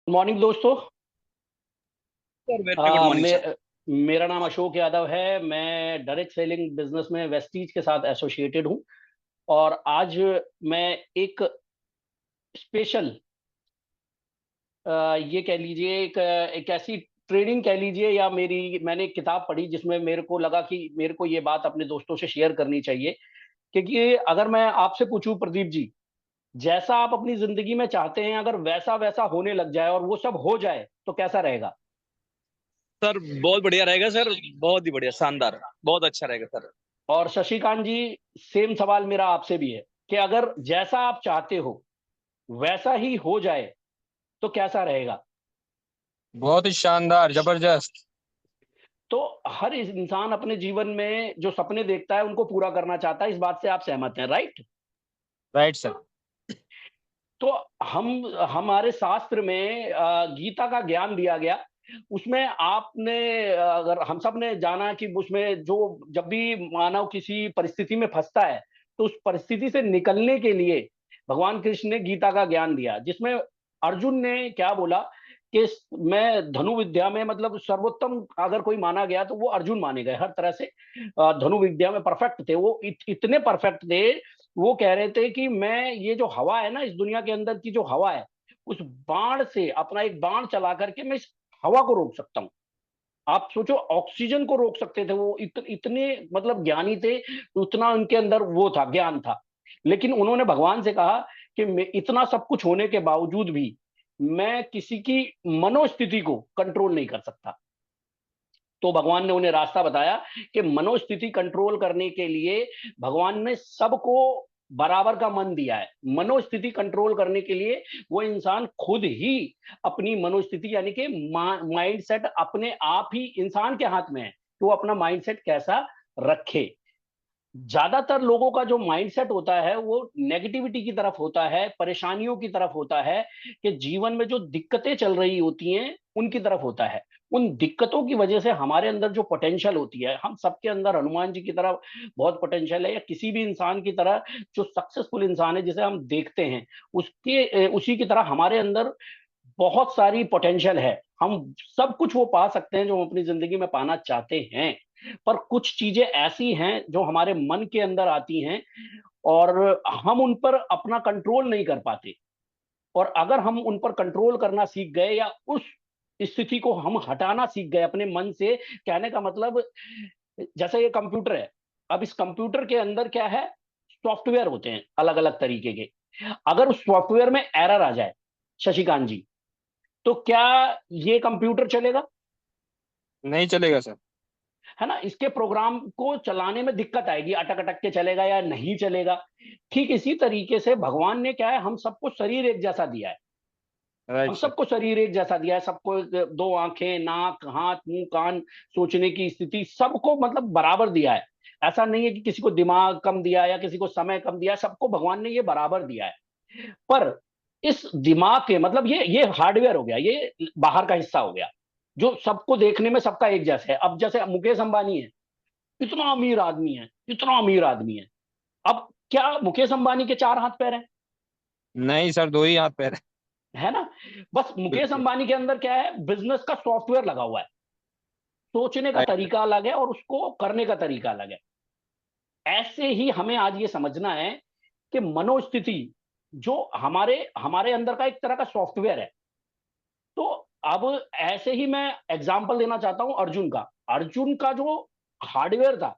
Morning दोस्तों। Sir very good आ, morning sir. मे, मेरा नाम अशोक यादव है। मैं डायरेक्ट सेलिंग बिजनेस में वेस्टीज के साथ एसोसिएटेड हूं। और आज मैं एक स्पेशल, ये कह लीजिए, एक ऐसी ट्रेनिंग कह लीजिए, या मैंने एक किताब पढ़ी जिसमें मेरे को लगा कि मेरे को ये बात अपने दोस्तों से शेयर करनी चाहिए। क्योंकि अगर मैं आपसे पूछूं प्रदीप जी, जैसा आप अपनी जिंदगी में चाहते हैं अगर वैसा वैसा होने लग जाए और वो सब हो जाए तो कैसा रहेगा? सर बहुत बढ़िया रहेगा सर। बहुत ही बढ़िया, शानदार, बहुत अच्छा रहेगा सर। और शशिकांत जी, सेम सवाल मेरा आपसे भी है कि अगर जैसा आप चाहते हो वैसा ही हो जाए तो कैसा रहेगा? बहुत ही शानदार, जबरदस्त। तो हर इंसान अपने जीवन में जो सपने देखता है उनको पूरा करना चाहता है। इस बात से आप सहमत हैं, राइट? Right sir. तो हम हमारे शास्त्र में गीता का ज्ञान दिया गया। उसमें आपने, अगर हम सब ने जाना कि उसमें जो, जब भी मानव किसी परिस्थिति में फंसता है तो उस परिस्थिति से निकलने के लिए भगवान कृष्ण ने गीता का ज्ञान दिया, जिसमें अर्जुन ने क्या बोला कि मैं धनु विद्या में, मतलब सर्वोत्तम अगर कोई माना गया तो वो अर्जुन माने गए। हर तरह से धनु विद्या में परफेक्ट थे वो, इतने परफेक्ट थे। वो कह रहे थे कि मैं, ये जो हवा है ना, इस दुनिया के अंदर की जो हवा है, उस बाण से, अपना एक बाण चला करके मैं इस हवा को रोक सकता हूं। आप सोचो, ऑक्सीजन को रोक सकते थे वो। इतने मतलब ज्ञानी थे, उतना उनके अंदर वो था, ज्ञान था। लेकिन उन्होंने भगवान से कहा कि मैं इतना सब कुछ होने के बावजूद भी मैं किसी की मनोस्थिति को कंट्रोल नहीं कर सकता। तो भगवान ने उन्हें रास्ता बताया कि मनोस्थिति कंट्रोल करने के लिए भगवान ने सबको बराबर का मन दिया है। मनोस्थिति कंट्रोल करने के लिए वो इंसान खुद ही अपनी मनोस्थिति, यानी कि माइंड सेट अपने आप ही इंसान के हाथ में है कि वो अपना माइंड सेट कैसा रखे। ज्यादातर लोगों का जो माइंडसेट होता है वो नेगेटिविटी की तरफ होता है, परेशानियों की तरफ होता है, कि जीवन में जो दिक्कतें चल रही होती हैं उनकी तरफ होता है। उन दिक्कतों की वजह से हमारे अंदर जो पोटेंशियल होती है, हम सबके अंदर हनुमान जी की तरह बहुत पोटेंशियल है, या किसी भी इंसान की तरह जो सक्सेसफुल इंसान है जिसे हम देखते हैं, उसी की तरह हमारे अंदर बहुत सारी पोटेंशियल है। हम सब कुछ वो पा सकते हैं जो हम अपनी जिंदगी में पाना चाहते हैं। पर कुछ चीजें ऐसी हैं जो हमारे मन के अंदर आती हैं और हम उन पर अपना कंट्रोल नहीं कर पाते। और अगर हम उन पर कंट्रोल करना सीख गए, या उस स्थिति को हम हटाना सीख गए अपने मन से, कहने का मतलब, जैसे ये कंप्यूटर है। अब इस कंप्यूटर के अंदर क्या है, सॉफ्टवेयर होते हैं अलग अलग तरीके के। अगर उस सॉफ्टवेयर में एरर आ जाए, शशिकांत जी, तो क्या ये कंप्यूटर चलेगा? नहीं चलेगा सर। है ना, इसके प्रोग्राम को चलाने में दिक्कत आएगी, अटक अटक के चलेगा या नहीं चलेगा। ठीक इसी तरीके से भगवान ने क्या है, हम सबको शरीर एक जैसा दिया है। हम राइट सर। सबको शरीर एक जैसा दिया है, सबको दो आंखें, नाक, हाथ, मुंह, कान, सोचने की स्थिति, सबको मतलब बराबर दिया है। ऐसा नहीं है कि किसी को दिमाग कम दिया है या किसी को समय कम दिया है, सबको भगवान ने ये बराबर दिया है। पर इस दिमाग के, मतलब ये हार्डवेयर हो गया, ये बाहर का हिस्सा हो गया जो सबको देखने में सबका एक जैसा है। अब जैसे मुकेश अंबानी है, इतना अमीर आदमी है, इतना अमीर आदमी है। अब क्या मुकेश अंबानी के चार हाथ पैर हैं? नहीं सर, दो ही हाथ पैर है। है ना। बस मुकेश बिल्कुल। अंबानी के अंदर क्या है, बिजनेस का सॉफ्टवेयर लगा हुआ है। सोचने का राइट। तरीका अलग है और उसको करने का तरीका अलग है। ऐसे ही हमें आज ये समझना है कि मनोस्थिति जो हमारे हमारे अंदर का एक तरह का सॉफ्टवेयर है। तो अब ऐसे ही मैं एग्जांपल देना चाहता हूं अर्जुन का। अर्जुन का जो हार्डवेयर था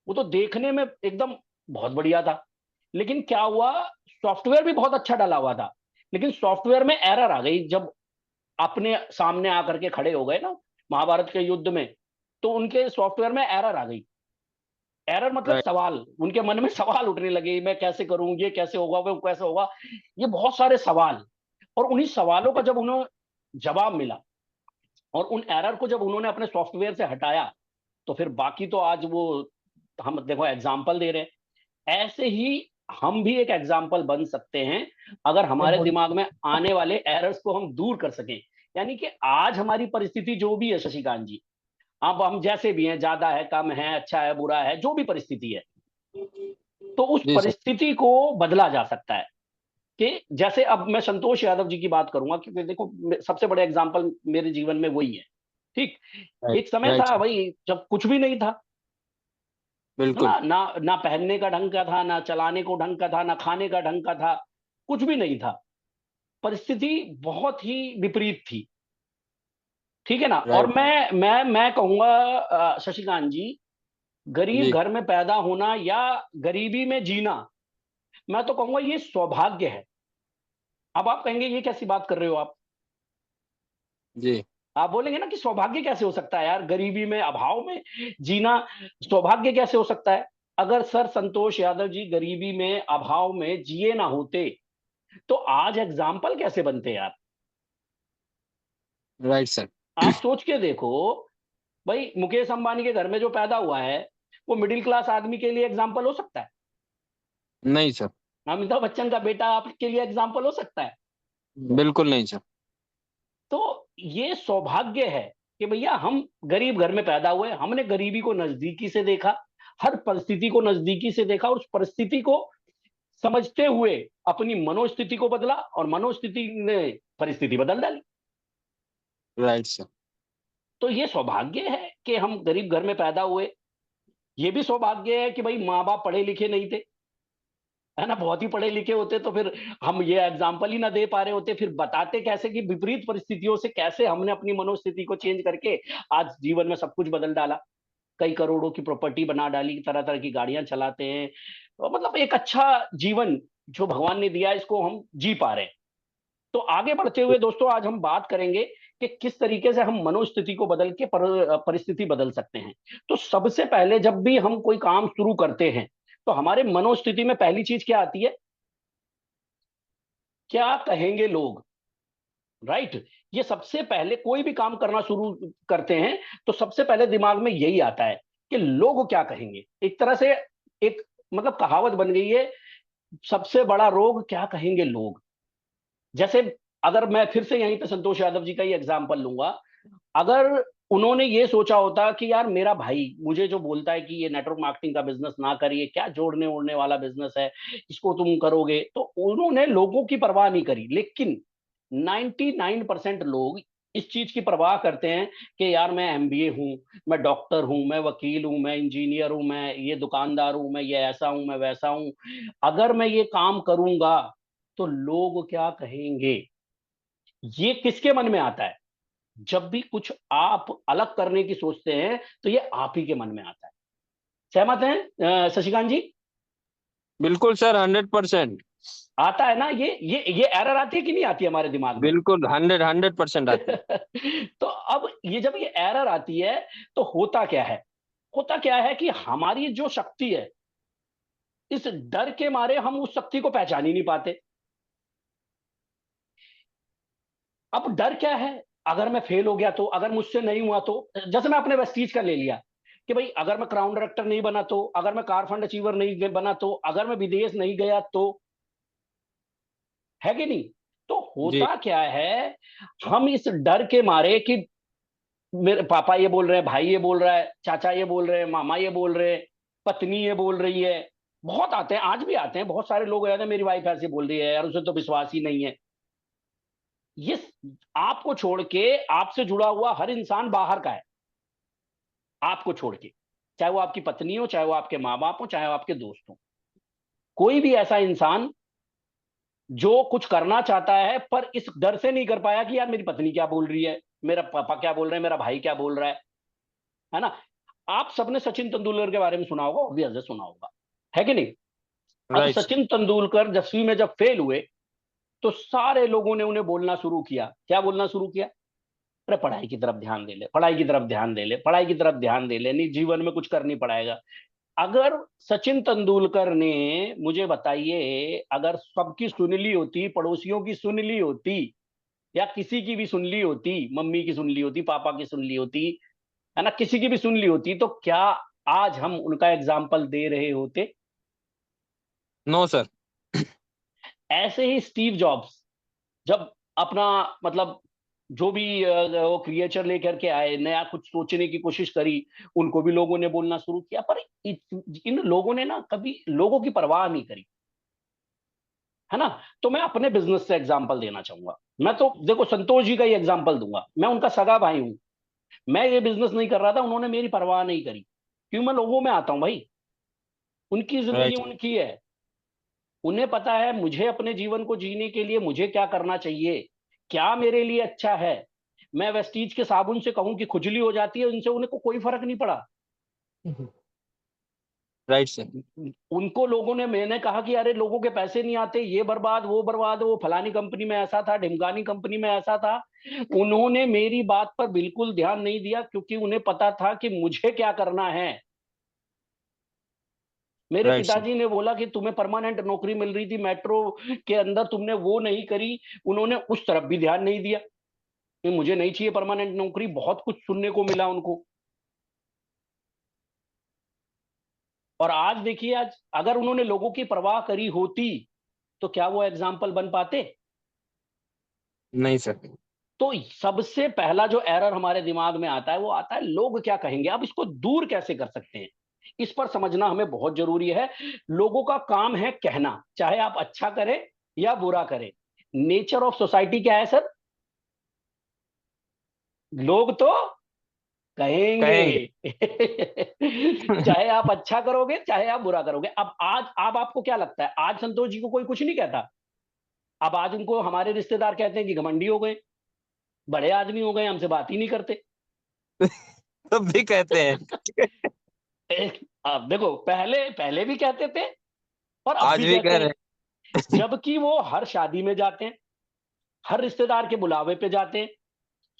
वो तो देखने में एकदम बहुत बढ़िया था, लेकिन क्या हुआ, सॉफ्टवेयर भी बहुत अच्छा डाला हुआ था, लेकिन सॉफ्टवेयर में एरर आ गई। जब अपने सामने आकर के खड़े हो गए ना महाभारत के युद्ध में, तो उनके सॉफ्टवेयर में एरर आ गई। एरर मतलब राइट। सवाल, उनके मन में सवाल उठने लगे, मैं कैसे करूं, ये कैसे होगा, वो कैसे होगा, ये बहुत सारे सवाल। और उन्हीं सवालों का जब उन्हें जवाब मिला और उन एरर को जब उन्होंने अपने सॉफ्टवेयर से हटाया, तो फिर बाकी तो आज वो, हम देखो एग्जाम्पल दे रहे हैं। ऐसे ही हम भी एक एग्जाम्पल बन सकते हैं अगर हमारे दिमाग में आने वाले एरर्स को हम दूर कर सकें। यानी कि आज हमारी परिस्थिति जो भी है शशिकांत जी, अब हम जैसे भी हैं, ज्यादा है, कम है, अच्छा है, बुरा है, जो भी परिस्थिति है, तो उस जी सर। परिस्थिति को बदला जा सकता है। कि जैसे अब मैं संतोष यादव जी की बात करूंगा, क्योंकि देखो सबसे बड़े एग्जाम्पल मेरे जीवन में वही है। ठीक। राइट एक समय राइट था सर। भाई जब कुछ भी नहीं था, है बिल्कुल। ना, ना ना पहनने का ढंग का था, ना चलाने को ढंग का था, ना खाने का ढंग का था, कुछ भी नहीं था। परिस्थिति बहुत ही विपरीत थी। ठीक है ना। और राइट। मैं कहूंगा शशिकांत जी, गरीब जी। घर में पैदा होना या गरीबी में जीना, मैं तो कहूंगा ये सौभाग्य है। अब आप कहेंगे ये कैसी बात कर रहे हो आप। जी। आप बोलेंगे ना कि सौभाग्य कैसे हो सकता है यार, गरीबी में अभाव में जीना सौभाग्य कैसे हो सकता है। अगर सर संतोष यादव जी गरीबी में अभाव में जिए ना होते तो आज एग्जाम्पल कैसे बनते यार। Right sir. आप सोच के देखो, भाई मुकेश अंबानी के घर में जो पैदा हुआ है वो मिडिल क्लास आदमी के लिए एग्जाम्पल हो सकता है। नहीं सर। अमिताभ बच्चन का बेटा आपके लिए एग्जाम्पल हो सकता है। बिल्कुल नहीं सर। तो ये सौभाग्य है कि भैया हम गरीब घर में पैदा हुए, हमने गरीबी को नजदीकी से देखा, हर परिस्थिति को नजदीकी से देखा और उस परिस्थिति को समझते हुए अपनी मनोस्थिति को बदला और मनोस्थिति ने परिस्थिति बदल डाली। Right sir. तो ये सौभाग्य है कि हम गरीब घर में पैदा हुए। ये भी सौभाग्य है कि भाई माँ बाप पढ़े लिखे नहीं थे, है ना। बहुत ही पढ़े लिखे होते तो फिर हम ये एग्जाम्पल ही ना दे पा रहे होते, फिर बताते कैसे कि विपरीत परिस्थितियों से कैसे हमने अपनी मनोस्थिति को चेंज करके आज जीवन में सब कुछ बदल डाला। कई करोड़ों की प्रॉपर्टी बना डाली, तरह तरह की गाड़ियां चलाते हैं, तो मतलब एक अच्छा जीवन जो भगवान ने दिया इसको हम जी पा रहे हैं। तो आगे बढ़ते हुए दोस्तों आज हम बात करेंगे कि किस तरीके से हम मनोस्थिति को बदल के परिस्थिति बदल सकते हैं। तो सबसे पहले जब भी हम कोई काम शुरू करते हैं तो हमारे मनोस्थिति में पहली चीज क्या आती है, क्या कहेंगे लोग। राइट। ये सबसे पहले कोई भी काम करना शुरू करते हैं तो सबसे पहले दिमाग में यही आता है कि लोग क्या कहेंगे। एक तरह से एक मतलब कहावत बन गई है, सबसे बड़ा रोग क्या कहेंगे लोग। जैसे अगर मैं फिर से यहीं पे संतोष यादव जी का ही एग्जांपल लूंगा, अगर उन्होंने ये सोचा होता कि यार मेरा भाई मुझे जो बोलता है कि ये नेटवर्क मार्केटिंग का बिजनेस ना करिए, क्या जोड़ने उड़ने वाला बिजनेस है, इसको तुम करोगे, तो उन्होंने लोगों की परवाह नहीं करी। लेकिन 99% लोग इस चीज की परवाह करते हैं कि यार मैं एमबीए हूं, मैं डॉक्टर हूं, मैं वकील हूं, मैं इंजीनियर हूं, मैं ये दुकानदार हूं, मैं ये ऐसा हूं, मैं वैसा हूं, अगर मैं ये काम करूंगा तो लोग क्या कहेंगे। ये किसके मन में आता है, जब भी कुछ आप अलग करने की सोचते हैं तो ये आप ही के मन में आता है। सहमत हैं शशिकांत जी। बिल्कुल सर, 100%। आता है ना, ये एरर आती है कि नहीं आती है हमारे दिमाग में। बिल्कुल 100% आती है। तो अब ये जब ये एरर आती है तो होता क्या है, होता क्या है कि हमारी जो शक्ति है, इस डर के मारे हम उस शक्ति को पहचान ही नहीं पाते। अब डर क्या है, अगर मैं फेल हो गया तो, अगर मुझसे नहीं हुआ तो, जैसे मैं अपने वेस्टीज का ले लिया कि भाई अगर मैं क्राउन डायरेक्टर नहीं बना तो, अगर मैं कार फंड अचीवर नहीं बना तो, अगर मैं विदेश नहीं गया तो, है कि नहीं। तो जी। होता क्या है, हम इस डर के मारे कि मेरे पापा ये बोल रहे हैं, भाई ये बोल रहा है, चाचा ये बोल रहे हैं, मामा ये बोल रहे हैं, पत्नी ये बोल रही है, बहुत आते हैं, आज भी आते हैं, बहुत सारे लोग कहते हैं मेरी वाइफ ऐसे बोल रही है यार, उसे तो विश्वास ही नहीं है। ये आपको छोड़ के आपसे जुड़ा हुआ हर इंसान बाहर का है, आपको छोड़ के, चाहे वो आपकी पत्नी हो, चाहे वो आपके माँ बाप हो, चाहे वो आपके दोस्त हो, कोई भी ऐसा इंसान जो कुछ करना चाहता है पर इस डर से नहीं कर पाया कि यार मेरी पत्नी क्या बोल रही है, मेरा पापा क्या बोल रहे हैं, मेरा भाई क्या बोल रहा है ना। आप सबने सचिन तेंदुलकर के बारे में सुना होगा, ऑब्वियसली सुना होगा, है कि नहीं। अब राइट सर। सचिन तेंदुलकर 10वीं में जब फेल हुए तो सारे लोगों ने उन्हें बोलना शुरू किया, क्या बोलना शुरू किया, अरे पढ़ाई की तरफ ध्यान दे ले, पढ़ाई की तरफ ध्यान दे ले, पढ़ाई की तरफ ध्यान दे ले, नहीं जीवन में कुछ कर नहीं पड़ाएगा। अगर सचिन तेंदुलकर ने, मुझे बताइए, अगर सबकी सुन ली होती, पड़ोसियों की सुन ली होती, या किसी की भी सुन ली होती, मम्मी की सुन ली होती, पापा की सुन ली होती, है ना, किसी की भी सुन ली होती, तो क्या आज हम उनका एग्जाम्पल दे रहे होते। No sir. ऐसे ही स्टीव जॉब्स जब अपना मतलब जो भी वो क्रिएचर लेकर के आए, नया कुछ सोचने की कोशिश करी, उनको भी लोगों ने बोलना शुरू किया, पर इन लोगों ने ना कभी लोगों की परवाह नहीं करी। है ना। तो मैं अपने बिजनेस से एग्जांपल देना चाहूंगा। मैं तो देखो संतोष जी का ही एग्जांपल दूंगा, मैं उनका सगा भाई हूं। मैं ये बिजनेस नहीं कर रहा था, उन्होंने मेरी परवाह नहीं करी, क्यों, मैं लोगों में आता हूं भाई। उनकी जिंदगी राइट। उनकी है, उन्हें पता है मुझे अपने जीवन को जीने के लिए मुझे क्या करना चाहिए, क्या मेरे लिए अच्छा है। मैं वेस्टीज के साबुन से कहूं कि खुजली हो जाती है, उनसे उन्हें को कोई फर्क नहीं पड़ा। Right sir. उनको लोगों ने, मैंने कहा कि अरे लोगों के पैसे नहीं आते, ये बर्बाद वो बर्बाद, वो फलानी कंपनी में ऐसा था, ढिमकानी कंपनी में ऐसा था। उन्होंने मेरी बात पर बिल्कुल ध्यान नहीं दिया, क्योंकि उन्हें पता था कि मुझे क्या करना है। मेरे राइट सर। पिताजी ने बोला कि तुम्हें परमानेंट नौकरी मिल रही थी मेट्रो के अंदर, तुमने वो नहीं करी। उन्होंने उस तरफ भी ध्यान नहीं दिया कि मुझे नहीं चाहिए परमानेंट नौकरी। बहुत कुछ सुनने को मिला उनको। और आज देखिए, आज अगर उन्होंने लोगों की परवाह करी होती तो क्या वो एग्जाम्पल बन पाते। नहीं सर। तो सबसे पहला जो एरर हमारे दिमाग में आता है वो आता है लोग क्या कहेंगे। अब इसको दूर कैसे कर सकते हैं, इस पर समझना हमें बहुत जरूरी है। लोगों का काम है कहना, चाहे आप अच्छा करें या बुरा करें। नेचर ऑफ सोसाइटी क्या है सर, लोग तो कहेंगे। कहेंगे। चाहे आप अच्छा करोगे चाहे आप बुरा करोगे। अब आज, अब आपको क्या लगता है, आज संतोष जी को कोई कुछ नहीं कहता। अब आज उनको हमारे रिश्तेदार कहते हैं कि घमंडी हो गए, बड़े आदमी हो गए, हमसे बात ही नहीं करते। तब भी कहते हैं। अब देखो, पहले पहले भी कहते थे और अब आज भी भी कहते कह हैं। रहे हैं। जबकि वो हर शादी में जाते हैं, हर रिश्तेदार के बुलावे पे जाते हैं,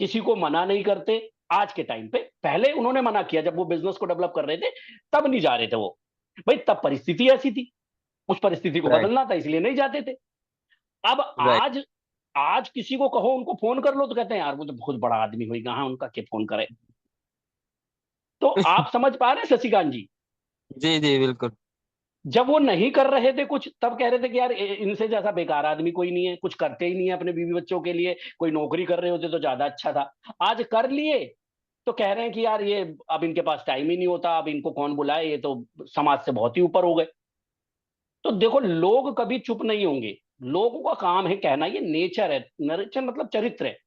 किसी को मना नहीं करते। आज के टाइम पे, पहले उन्होंने मना किया जब वो बिजनेस को डेवलप कर रहे थे, तब नहीं जा रहे थे वो। भाई तब परिस्थिति ऐसी थी, उस परिस्थिति को राइट। बदलना था, इसलिए नहीं जाते थे। अब राइट। आज, आज किसी को कहो उनको फोन कर लो तो कहते हैं यार वो तो बहुत बड़ा आदमी हुई, कहाँ उनका के फोन करे। तो आप समझ पा रहे हैं शशिकांत जी। जी जी बिल्कुल। जब वो नहीं कर रहे थे कुछ, तब कह रहे थे कि यार इनसे जैसा बेकार आदमी कोई नहीं है, कुछ करते ही नहीं है अपने बीवी बच्चों के लिए, कोई नौकरी कर रहे होते तो ज्यादा अच्छा था। आज कर लिए तो कह रहे हैं कि यार ये अब इनके पास टाइम ही नहीं होता, अब इनको कौन बुलाए, ये तो समाज से बहुत ही ऊपर हो गए। तो देखो, लोग कभी चुप नहीं होंगे, लोगों का काम है कहना, ये नेचर है, नेचर मतलब चरित्र है।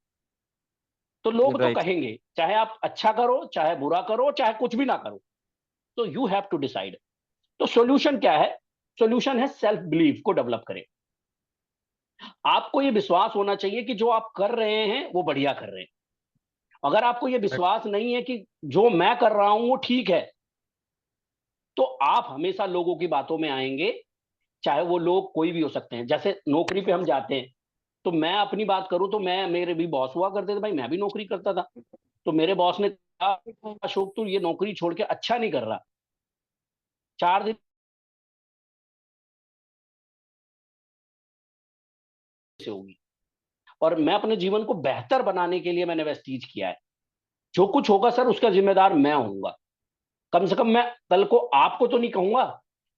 तो लोग तो राइट। कहेंगे, चाहे आप अच्छा करो चाहे बुरा करो चाहे कुछ भी ना करो। तो यू हैव टू डिसाइड। तो सॉल्यूशन क्या है, सॉल्यूशन है सेल्फ बिलीफ को डेवलप करें। आपको ये विश्वास होना चाहिए कि जो आप कर रहे हैं वो बढ़िया कर रहे हैं। अगर आपको ये विश्वास नहीं है कि जो मैं कर रहा हूं वो ठीक है, तो आप हमेशा लोगों की बातों में आएंगे। चाहे वो लोग कोई भी हो सकते हैं। जैसे नौकरी पे हम जाते हैं, तो मैं अपनी बात करूं तो मैं, मेरे भी बॉस हुआ करते थे भाई, मैं भी नौकरी करता था। तो मेरे बॉस ने कहा अशोक तू ये नौकरी छोड़ के अच्छा नहीं कर रहा, 4 दिन से होगी। और मैं अपने जीवन को बेहतर बनाने के लिए मैंने वेस्टीज किया है। जो कुछ होगा सर उसका जिम्मेदार मैं होऊंगा। कम से कम मैं कल को आपको तो नहीं कहूंगा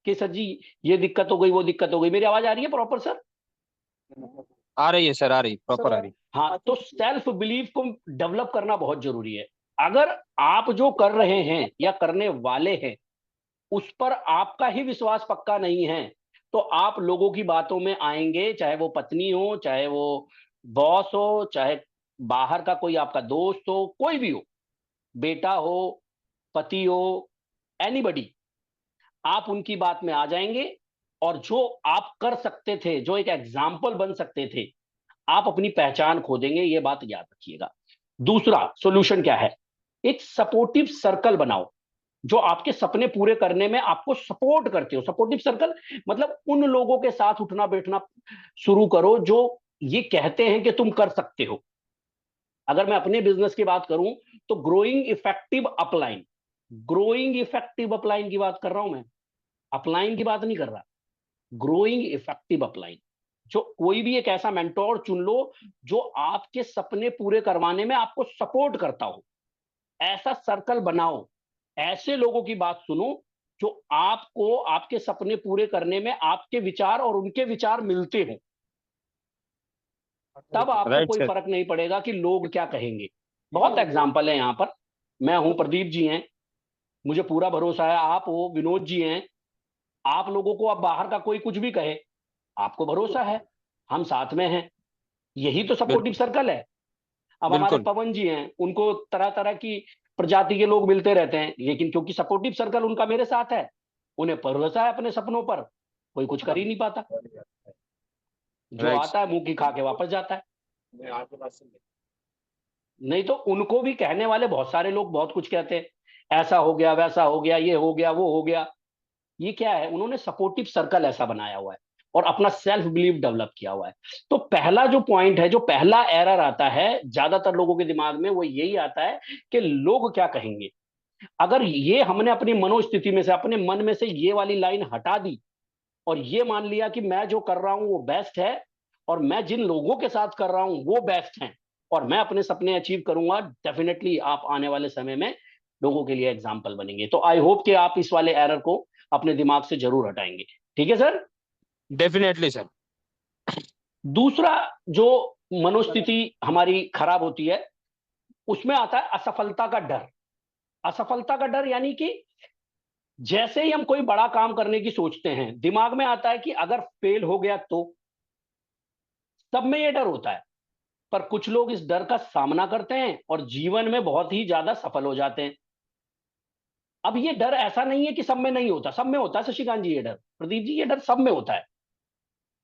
कि सर जी ये दिक्कत हो गई वो दिक्कत हो गई। मेरी आवाज आ रही है प्रॉपर सर। आ रही है सर, आ रही, प्रॉपर आ रही। हाँ, तो सेल्फ बिलीफ को डेवलप करना बहुत जरूरी है। अगर आप जो कर रहे हैं या करने वाले हैं उस पर आपका ही विश्वास पक्का नहीं है, तो आप लोगों की बातों में आएंगे, चाहे वो पत्नी हो, चाहे वो बॉस हो, चाहे बाहर का कोई आपका दोस्त हो, कोई भी हो, बेटा हो, पति हो, एनीबडी, आप उनकी बात में आ जाएंगे। और जो आप कर सकते थे, जो एक एग्जाम्पल बन सकते थे, आप अपनी पहचान खो देंगे, ये बात याद रखिएगा। दूसरा सॉल्यूशन क्या है, एक सपोर्टिव सर्कल बनाओ जो आपके सपने पूरे करने में आपको सपोर्ट करते हो। सपोर्टिव सर्कल मतलब उन लोगों के साथ उठना बैठना शुरू करो जो ये कहते हैं कि तुम कर सकते हो। अगर मैं अपने बिजनेस की बात करूं तो growing effective upline, growing effective upline की बात कर रहा हूं मैं, अपलाइन की बात नहीं कर रहा। ग्रोइंग इफेक्टिव अपलाइन, जो कोई भी एक ऐसा मेंटोर चुन लो जो आपके सपने पूरे करवाने में आपको सपोर्ट करता हो। ऐसा सर्कल बनाओ, ऐसे लोगों की बात सुनो जो आपको आपके सपने पूरे करने में आपके विचार और उनके विचार मिलते हो। तब आपको राइट कोई सर। फर्क नहीं पड़ेगा कि लोग क्या कहेंगे। बहुत एग्जाम्पल है यहां पर। मैं हूं, प्रदीप जी हैं, मुझे पूरा भरोसा है, आप हो, विनोद जी हैं। आप लोगों को अब बाहर का कोई कुछ भी कहे, आपको भरोसा है, हम साथ में हैं, यही तो सपोर्टिव बिल्कुल सर्कल है। अब हमारे बिल्कुल पवन जी हैं, उनको तरह तरह की प्रजाति के लोग मिलते रहते हैं, लेकिन क्योंकि सपोर्टिव सर्कल उनका मेरे साथ है, उन्हें भरोसा है अपने सपनों पर, कोई कुछ कर ही नहीं पाता। जो राइट। आता है मुंह की खा के वापस जाता है। नहीं तो उनको भी कहने वाले बहुत सारे लोग बहुत कुछ कहते हैं, ऐसा हो गया, वैसा हो गया, ये हो गया, वो हो गया। ये क्या है, उन्होंने सपोर्टिव सर्कल ऐसा बनाया हुआ है और अपना सेल्फ बिलीव डेवलप किया हुआ है। तो पहला जो पॉइंट है, जो पहला एरर आता है ज्यादातर लोगों के दिमाग में, वो यही आता है कि लोग क्या कहेंगे। अगर ये हमने अपनी मनोस्थिति में से, अपने मन में से ये वाली लाइन हटा दी और ये मान लिया कि मैं जो कर रहा हूं वो बेस्ट है और मैं जिन लोगों के साथ कर रहा हूं वो बेस्ट हैं और मैं अपने सपने अचीव करूंगा, डेफिनेटली आप आने वाले समय में लोगों के लिए एग्जाम्पल बनेंगे। तो आई होप कि आप इस वाले एरर को अपने दिमाग से जरूर हटाएंगे। ठीक है सर। Definitely sir. दूसरा जो मनोस्थिति हमारी खराब होती है, उसमें आता है असफलता का डर। असफलता का डर यानी कि जैसे ही हम कोई बड़ा काम करने की सोचते हैं, दिमाग में आता है कि अगर फेल हो गया तो। सब में ये डर होता है, पर कुछ लोग इस डर का सामना करते हैं और जीवन में बहुत ही ज्यादा सफल हो जाते हैं। अब ये डर ऐसा नहीं है कि सब में नहीं होता, सब में होता है शशिकांत जी ये डर, प्रदीप जी ये डर सब में होता है।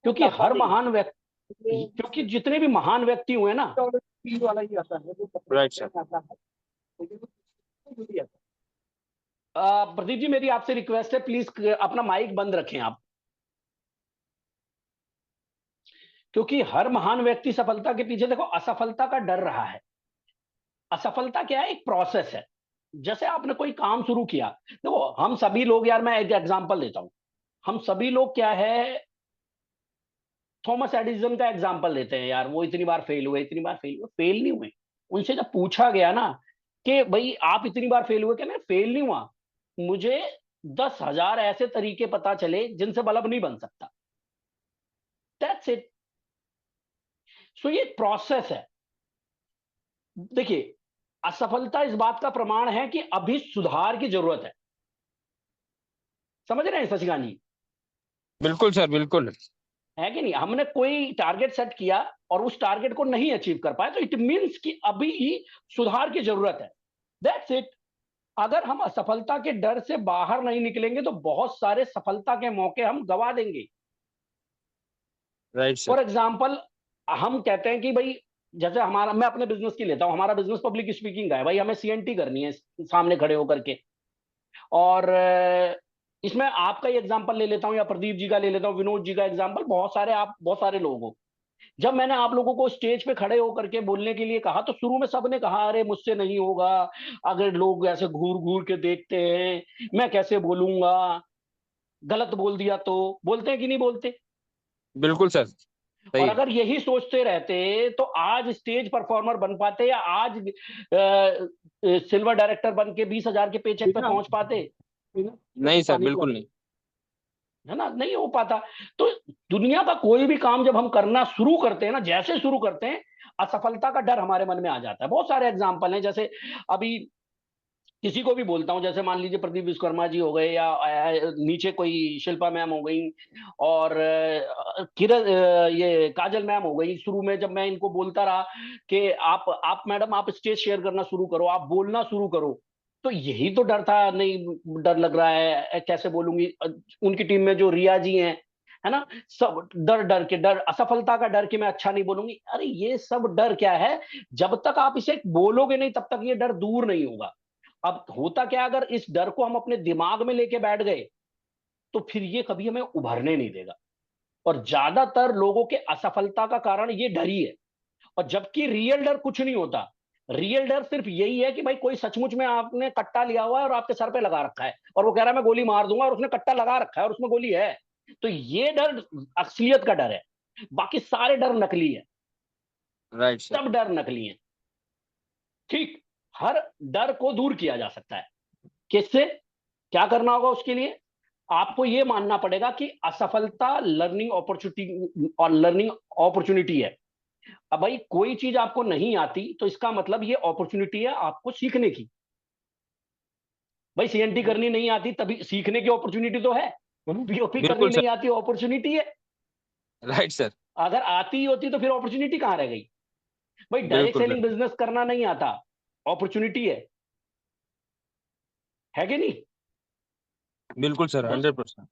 क्योंकि हर महान व्यक्ति, क्योंकि जितने भी महान व्यक्ति हुए ना, राइट सर। प्रदीप जी मेरी आपसे रिक्वेस्ट है, प्लीज अपना माइक बंद रखें आप। क्योंकि हर महान व्यक्ति सफलता के पीछे देखो असफलता का डर रहा है। असफलता क्या है, एक प्रोसेस है। जैसे आपने कोई काम शुरू किया, देखो हम सभी लोग, यार मैं एक एग्जांपल देता हूं, हम सभी लोग क्या है, थॉमस एडिसन का एग्जांपल लेते हैं। यार वो इतनी बार फेल हुए, इतनी बार फेल हुए, फेल नहीं हुए। उनसे जब पूछा गया ना कि भाई आप इतनी बार फेल हुए, क्या मैं फेल नहीं हुआ, मुझे 10,000 ऐसे तरीके पता चले जिनसे बल्ब नहीं बन सकता। That's it. सो ये प्रोसेस है। देखिए, असफलता इस बात का प्रमाण है कि अभी सुधार की जरूरत है। समझ रहे हैं शशिकांत जी? बिल्कुल सर बिल्कुल। है कि नहीं? हमने कोई टारगेट सेट किया और उस टारगेट को नहीं अचीव कर पाए, तो इट मींस कि अभी ही सुधार की जरूरत है। That's it. अगर हम असफलता के डर से बाहर नहीं निकलेंगे तो बहुत सारे सफलता के मौके हम गवा देंगे। Right sir. फॉर एग्जाम्पल, हम कहते हैं कि भाई, जैसे हमारा, मैं अपने बिजनेस की लेता हूं, हमारा बिजनेस पब्लिक स्पीकिंग का है। भाई हमें सीएनटी करनी है सामने खड़े होकर के। और इसमें आपका ही एग्जांपल ले लेता हूं या प्रदीप जी का ले लेता हूं, विनोद जी का एग्जांपल, बहुत सारे, आप बहुत सारे लोग हो। जब मैंने आप लोगों को स्टेज पे खड़े होकर के बोलने के लिए कहा, तो शुरू में सबने कहा अरे मुझसे नहीं होगा, अगर लोग ऐसे घूर घूर के देखते हैं, मैं कैसे बोलूंगा, गलत बोल दिया तो। बोलते हैं कि नहीं बोलते? बिल्कुल सर और सही। अगर यही सोचते रहते तो आज स्टेज परफॉर्मर बन पाते, या आज सिल्वर डायरेक्टर बन के 20,000 के पेचेक पे पहुंच पाते? नहीं सर बिल्कुल नहीं। है ना, नहीं हो पाता। तो दुनिया का कोई भी काम जब हम करना शुरू करते हैं ना, जैसे शुरू करते हैं, असफलता का डर हमारे मन में आ जाता है। बहुत सारे एग्जाम्पल हैं, जैसे अभी किसी को भी बोलता हूं, जैसे मान लीजिए प्रदीप विश्वकर्मा जी हो गए, या नीचे कोई शिल्पा मैम हो गई, और किरण, ये काजल मैम हो गई। शुरू में जब मैं इनको बोलता रहा कि आप मैडम आप स्टेज शेयर करना शुरू करो, आप बोलना शुरू करो, तो यही तो डर था, नहीं डर लग रहा है, कैसे बोलूंगी। उनकी टीम में जो रिया जी हैं, है ना, सब डर डर के, डर असफलता का डर कि मैं अच्छा नहीं बोलूंगी। अरे ये सब डर क्या है, जब तक आप इसे बोलोगे नहीं तब तक ये डर दूर नहीं होगा। अब होता क्या, अगर इस डर को हम अपने दिमाग में लेके बैठ गए तो फिर ये कभी हमें उभरने नहीं देगा। और ज्यादातर लोगों के असफलता का कारण ये डर ही है। और जबकि रियल डर कुछ नहीं होता। रियल डर सिर्फ यही है कि भाई कोई सचमुच में आपने कट्टा लिया हुआ है और आपके सर पे लगा रखा है, और वो कह रहा है मैं गोली मार दूंगा, और उसने कट्टा लगा रखा है और उसमें गोली है। तो ये डर असलियत का डर है। बाकी सारे डर नकली है। Right sir. सब डर नकली है। ठीक। हर डर को दूर किया जा सकता है। किससे? क्या करना होगा उसके लिए? आपको यह मानना पड़ेगा कि असफलता लर्निंग अपॉर्चुनिटी है। अब भाई कोई चीज आपको नहीं आती तो इसका मतलब ये अपॉर्चुनिटी है आपको सीखने की। भाई सीएनटी करनी नहीं आती, तभी सीखने की अपॉर्चुनिटी तो है। पीओपी करनी बिल्कुल सर। नहीं आती, अपॉर्चुनिटी है। Right sir. अगर आती ही होती तो फिर अपॉर्चुनिटी कहाँ रह गई? भाई डायरेक्ट बिल्कुल सेलिंग बिल्कुल बिजनेस करना नहीं आता, अपॉर्चुनिटी है कि नहीं? बिल्कुल सर, तो 100%।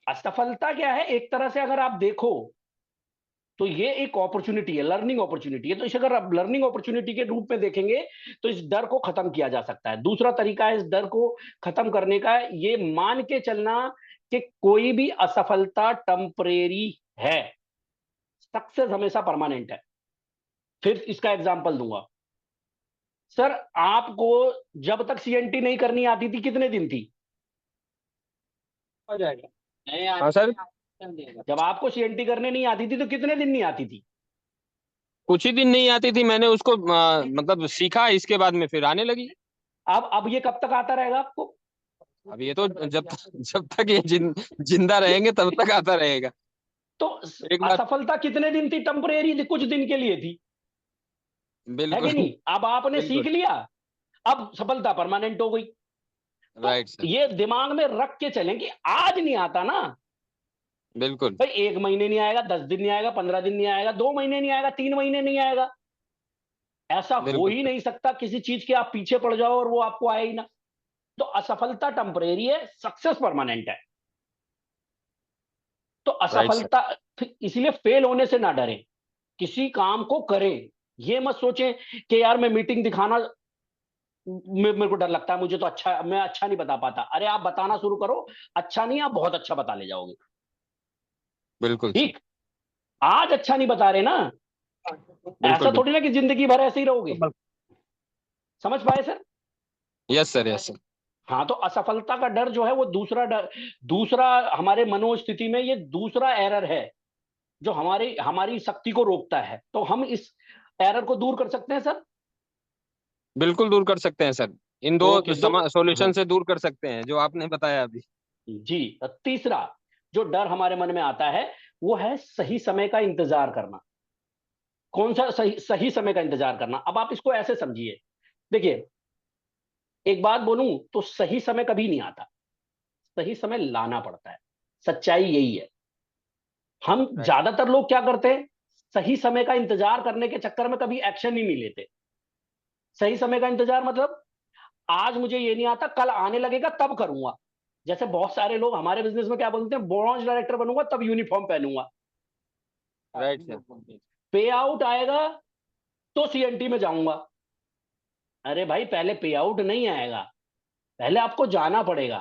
असफलता क्या है, एक तरह से अगर आप देखो तो ये एक अपॉर्चुनिटी है, लर्निंग अपॉर्चुनिटी है। तो इसे अगर आप लर्निंग अपॉर्चुनिटी के रूप में देखेंगे तो इस डर को खत्म किया जा सकता है। दूसरा तरीका है इस डर को खत्म करने का, ये मान के चलना कि कोई भी असफलता टेम्परेरी है, सक्सेस हमेशा परमानेंट है। फिर इसका एग्जांपल दूंगा। सर आपको जब तक सीएनटी नहीं करनी आती थी कितने दिन थी? हो जाएगा। नहीं हाँ सर, जब आपको सीएनटी करने नहीं आती थी तो कितने दिन नहीं आती थी? कुछ ही दिन नहीं आती थी, मैंने उसको मतलब सीखा, इसके बाद में फिर आने लगी। अब ये कब तक आता रहेगा आपको? अब ये तो जब तक ये जिंदा रहेंगे तब तक आता रहेगा। तो एक बार। असफलता कितने दिन थी? टेम्परेरी थी, कुछ दिन के लिए थी, है कि बिल्कुल नहीं? अब आपने सीख बिल्कुल। लिया, अब सफलता परमानेंट हो गई। तो राइट सर। ये दिमाग में रख के चलें कि आज नहीं आता ना बिल्कुल भाई, 1 महीने नहीं आएगा, 10 दिन नहीं आएगा, 15 दिन नहीं आएगा, 2 महीने नहीं आएगा, 3 महीने नहीं आएगा। ऐसा हो बिल्कुल ही सर। नहीं सकता किसी चीज के आप पीछे पड़ जाओ और वो आपको आए ही ना। तो असफलता टेम्परेरी है, सक्सेस परमानेंट है। तो राइट सर। असफलता, इसलिए फेल होने से ना डरें, किसी काम को करें। ये मत सोचें कि यार मैं मीटिंग दिखाना, मेरे को डर लगता है, मुझे तो अच्छा, मैं अच्छा नहीं बता पाता। अरे आप बताना शुरू करो, अच्छा नहीं आप बहुत अच्छा बता ले जाओगे। बिल्कुल सर। ठीक, आज अच्छा नहीं बता रहे ना, बिल्कुल ऐसा बिल्कुल। थोड़ी ना कि जिंदगी भर ऐसे ही रहोगे। समझ पाए sir? Yes sir, yes sir. हाँ, तो असफलता का डर जो है वो दूसरा डर, दूसरा हमारे मनोस्थिति में ये दूसरा एरर है जो हमारी हमारी शक्ति को रोकता है। तो हम इस एरर को दूर कर सकते हैं सर। बिल्कुल दूर कर सकते हैं सर। इन दो ओके, दो, सॉल्यूशन हाँ से दूर कर सकते हैं जो आपने बताया अभी। जी। तीसरा जो डर हमारे मन में आता है वो है सही समय का इंतजार करना। कौन सा सही सही समय का इंतजार करना? अब आप इसको ऐसे समझिए, देखिए एक बात बोलूं तो सही समय कभी नहीं आता, सही समय लाना पड़ता है। सच्चाई यही है। हम राइट। ज्यादातर लोग क्या करते हैं, सही समय का इंतजार करने के चक्कर में कभी एक्शन ही नहीं लेते। सही समय का इंतजार मतलब आज मुझे ये नहीं आता, कल आने लगेगा तब करूंगा। जैसे बहुत सारे लोग हमारे बिजनेस में क्या बोलते हैं, ब्रांच डायरेक्टर बनूंगा तब यूनिफॉर्म पहनूंगा, राइट सर। पे आउट आएगा तो सीएनटी में जाऊंगा। अरे भाई पहले पे आउट नहीं आएगा, पहले आपको जाना पड़ेगा।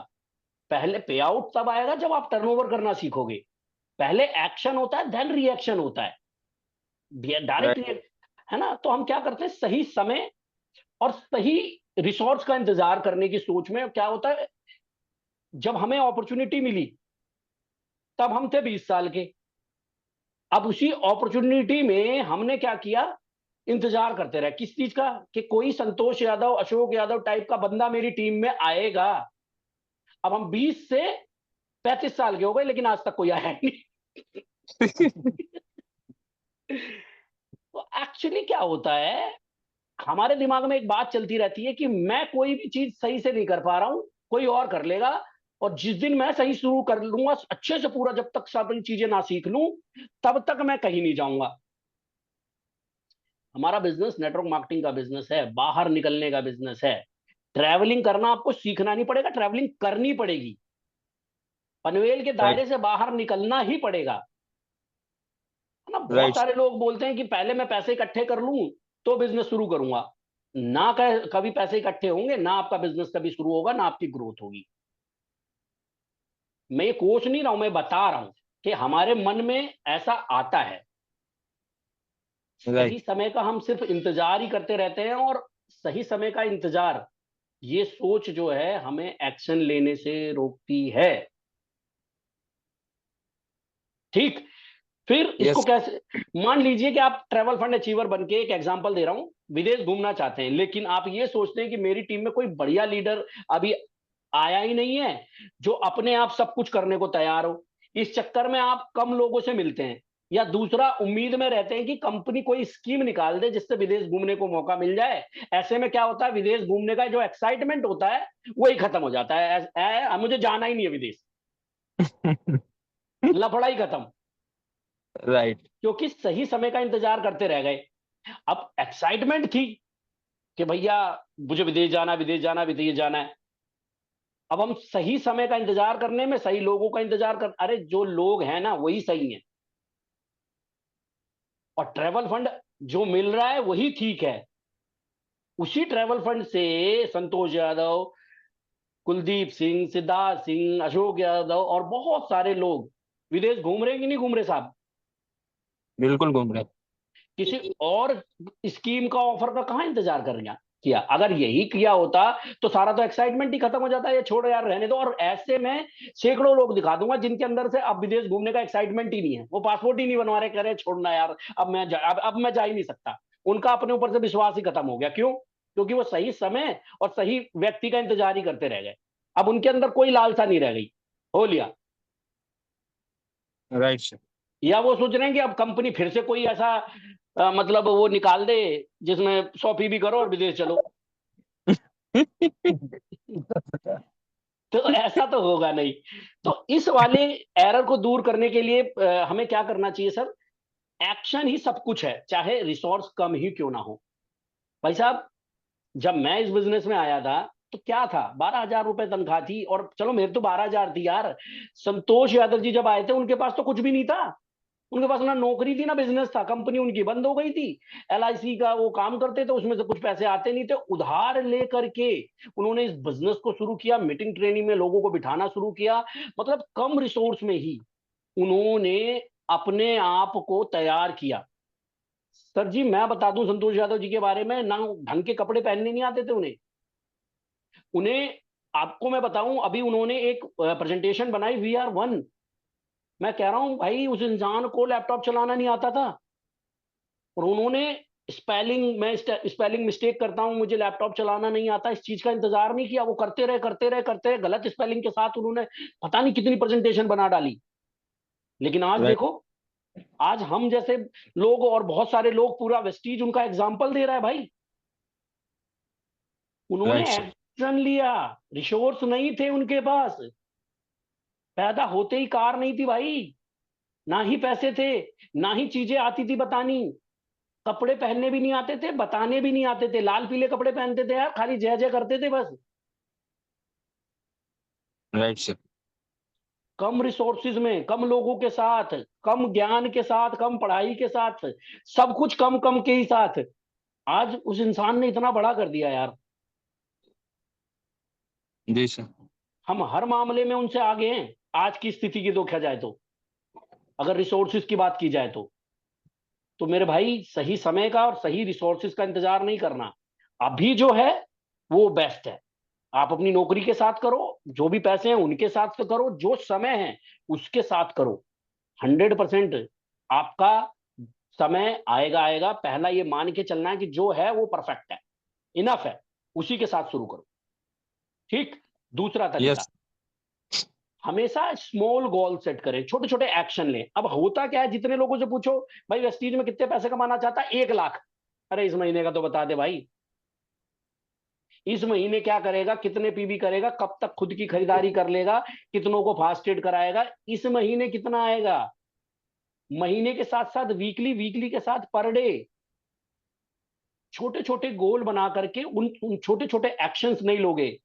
पहले पे आउट तब आएगा जब आप टर्नओवर करना सीखोगे। पहले एक्शन होता है देन रिएक्शन होता है, डायरेक्ट राइट। रिएक्ट, है ना? तो हम क्या करते हैं, सही समय और सही रिसोर्स का इंतजार करने की सोच में क्या होता है, जब हमें अपॉर्चुनिटी मिली तब हम थे 20 साल के। अब उसी अपॉर्चुनिटी में हमने क्या किया, इंतजार करते रहे किस चीज का, कि कोई संतोष यादव, अशोक यादव टाइप का बंदा मेरी टीम में आएगा। अब हम 20 से 35 साल के हो गए लेकिन आज तक कोई आया ही नहीं। तो एक्चुअली क्या होता है, हमारे दिमाग में एक बात चलती रहती है कि मैं कोई भी चीज सही से नहीं कर पा रहा हूं, कोई और कर लेगा। और जिस दिन मैं सही शुरू कर लूंगा अच्छे से पूरा, जब तक सारी चीजें ना सीख लूं तब तक मैं कहीं नहीं जाऊंगा। हमारा बिजनेस नेटवर्क मार्केटिंग का बिजनेस है, बाहर निकलने का बिजनेस है। ट्रैवलिंग करना आपको सीखना नहीं पड़ेगा, ट्रैवलिंग करनी पड़ेगी। पनवेल के राइट। दायरे से बाहर निकलना ही पड़ेगा, है ना? बहुत राइट। सारे लोग बोलते हैं कि पहले मैं पैसे इकट्ठे कर लूं तो बिजनेस शुरू करूंगा। ना कभी पैसे इकट्ठे होंगे ना आपका बिजनेस कभी शुरू होगा ना आपकी ग्रोथ होगी। मैं ये कोच नहीं रहा हूं, मैं बता रहा हूं कि हमारे मन में ऐसा आता है। राइट। सही समय का हम सिर्फ इंतजार ही करते रहते हैं, और सही समय का इंतजार, ये सोच जो है हमें एक्शन लेने से रोकती है। ठीक, फिर इसको यस। कैसे, मान लीजिए कि आप ट्रैवल फंड अचीवर बन के, एक एग्जांपल दे रहा हूं, विदेश घूमना चाहते हैं, लेकिन आप ये सोचते हैं कि मेरी टीम में कोई बढ़िया लीडर अभी आया ही नहीं है जो अपने आप सब कुछ करने को तैयार हो। इस चक्कर में आप कम लोगों से मिलते हैं, या दूसरा उम्मीद में रहते हैं कि कंपनी कोई स्कीम निकाल दे जिससे विदेश घूमने को मौका मिल जाए। ऐसे में क्या होता है, विदेश घूमने का जो एक्साइटमेंट होता है वही खत्म हो जाता है। मुझे जाना ही नहीं है विदेश, लफड़ा ही खत्म। राइट। क्योंकि सही समय का इंतजार करते रह गए। अब एक्साइटमेंट थी कि भैया मुझे विदेश जाना, विदेश जाना, विदेश जाना है। अब हम सही समय का इंतजार करने में, सही लोगों का इंतजार कर, अरे जो लोग हैं ना वही सही है, और ट्रैवल फंड जो मिल रहा है वही ठीक है। उसी ट्रैवल फंड से संतोष यादव, कुलदीप सिंह, सिद्धार्थ सिंह, अशोक यादव और बहुत सारे लोग विदेश घूम रहे हैं कि नहीं घूम रहे साहब? बिल्कुल घूम रहे। किसी और स्कीम का, ऑफर का कहां इंतजार कर रहा किया? अगर यही किया होता तो सारा तो एक्साइटमेंट ही खत्म हो जाता है। ये छोड़ो यार, रहने दो। और ऐसे में सैकड़ों लोग दिखा दूंगा जिनके अंदर से अब विदेश घूमने का एक्साइटमेंट ही नहीं है, वो पासपोर्ट ही नहीं बनवा रहे, कह रहे छोड़ना यार, अब मैं जा ही नहीं सकता। उनका अपने ऊपर से विश्वास ही खत्म हो गया। क्यों? क्योंकि वो सही समय और सही व्यक्ति का इंतजार ही करते रह गए। अब उनके अंदर कोई लालसा नहीं रह गई। हो लिया। Right sir. या वो सोच रहे हैं कि अब कंपनी फिर से कोई ऐसा मतलब वो निकाल दे जिसमें 100 भी करो और विदेश चलो। तो ऐसा तो होगा नहीं। तो इस वाले एरर को दूर करने के लिए हमें क्या करना चाहिए सर? एक्शन ही सब कुछ है, चाहे रिसोर्स कम ही क्यों ना हो। भाई साहब, जब मैं इस बिजनेस में आया था तो क्या था, 12,000 रुपए तनख्वाह थी। और चलो मेरे तो 12,000 थी यार। संतोष यादव जी जब आए थे उनके पास तो कुछ भी नहीं था। उनके पास ना नौकरी थी ना बिजनेस था, कंपनी उनकी बंद हो गई थी। एलआईसी का वो काम करते थे, उसमें से कुछ पैसे आते नहीं थे, उधार लेकर के उन्होंने इस बिजनेस को शुरू किया। मीटिंग ट्रेनिंग में लोगों को बिठाना शुरू किया। मतलब कम रिसोर्स में ही उन्होंने अपने आप को तैयार किया। सर जी मैं बता दूं संतोष यादव जी के बारे में, ना ढंग के कपड़े पहनने नहीं आते थे उन्हें। उन्हें, आपको मैं बताऊं, अभी उन्होंने एक प्रेजेंटेशन बनाई VR1। मैं कह रहा हूं भाई उस इंसान को लैपटॉप चलाना नहीं आता था, और उन्होंने स्पेलिंग, मैं स्पेलिंग मिस्टेक करता हूं, मुझे लैपटॉप चलाना नहीं आता, इस चीज का इंतजार नहीं किया। वो करते रहे करते रहे करते रहे, गलत स्पेलिंग के साथ उन्होंने पता नहीं कितनी प्रेजेंटेशन बना डाली। लेकिन आज राइट। देखो, आज हम जैसे लोग और बहुत सारे लोग, पूरा वेस्टीज उनका एग्जाम्पल दे रहा है भाई। उन्होंने राइट सर। एक्शन लिया। रिसोर्स नहीं थे उनके पास, पैदा होते ही कार नहीं थी भाई, ना ही पैसे थे, ना ही चीजें आती थी बतानी। कपड़े पहनने भी नहीं आते थे, बताने भी नहीं आते थे, लाल पीले कपड़े पहनते थे यार, खाली जय जय करते थे बस। Right sir. कम रिसोर्सेज में, कम लोगों के साथ, कम ज्ञान के साथ, कम पढ़ाई के साथ, सब कुछ कम कम के ही साथ आज उस इंसान ने इतना बड़ा कर दिया यार। जी सर। हम हर मामले में उनसे आगे हैं आज की स्थिति की देखा जाए तो, अगर रिसोर्सेज की बात की जाए तो मेरे भाई सही समय का और सही रिसोर्सेज का इंतजार नहीं करना। अभी जो है वो बेस्ट है। आप अपनी नौकरी के साथ करो, जो भी पैसे हैं उनके साथ तो करो, जो समय है उसके साथ करो। 100% आपका समय आएगा आएगा। पहला ये मान के चलना है कि जो है वो परफेक्ट है, इनफ है, उसी के साथ शुरू करो। ठीक। दूसरा तरीका, यस। हमेशा स्मॉल गोल सेट करें, छोटे छोटे एक्शन लें। अब होता क्या है, जितने लोगों से पूछो भाई वेस्टीज में कितने पैसे कमाना चाहता है, 1 लाख। अरे इस महीने का तो बता दे भाई, इस महीने क्या करेगा, कितने पीवी करेगा, कब तक खुद की खरीदारी कर लेगा, कितनों को फास्टेड कराएगा, इस महीने कितना आएगा। महीने के साथ साथ वीकली, वीकली के साथ पर डे, छोटे छोटे गोल बना करके उन छोटे छोटे एक्शंस नहीं लोगे।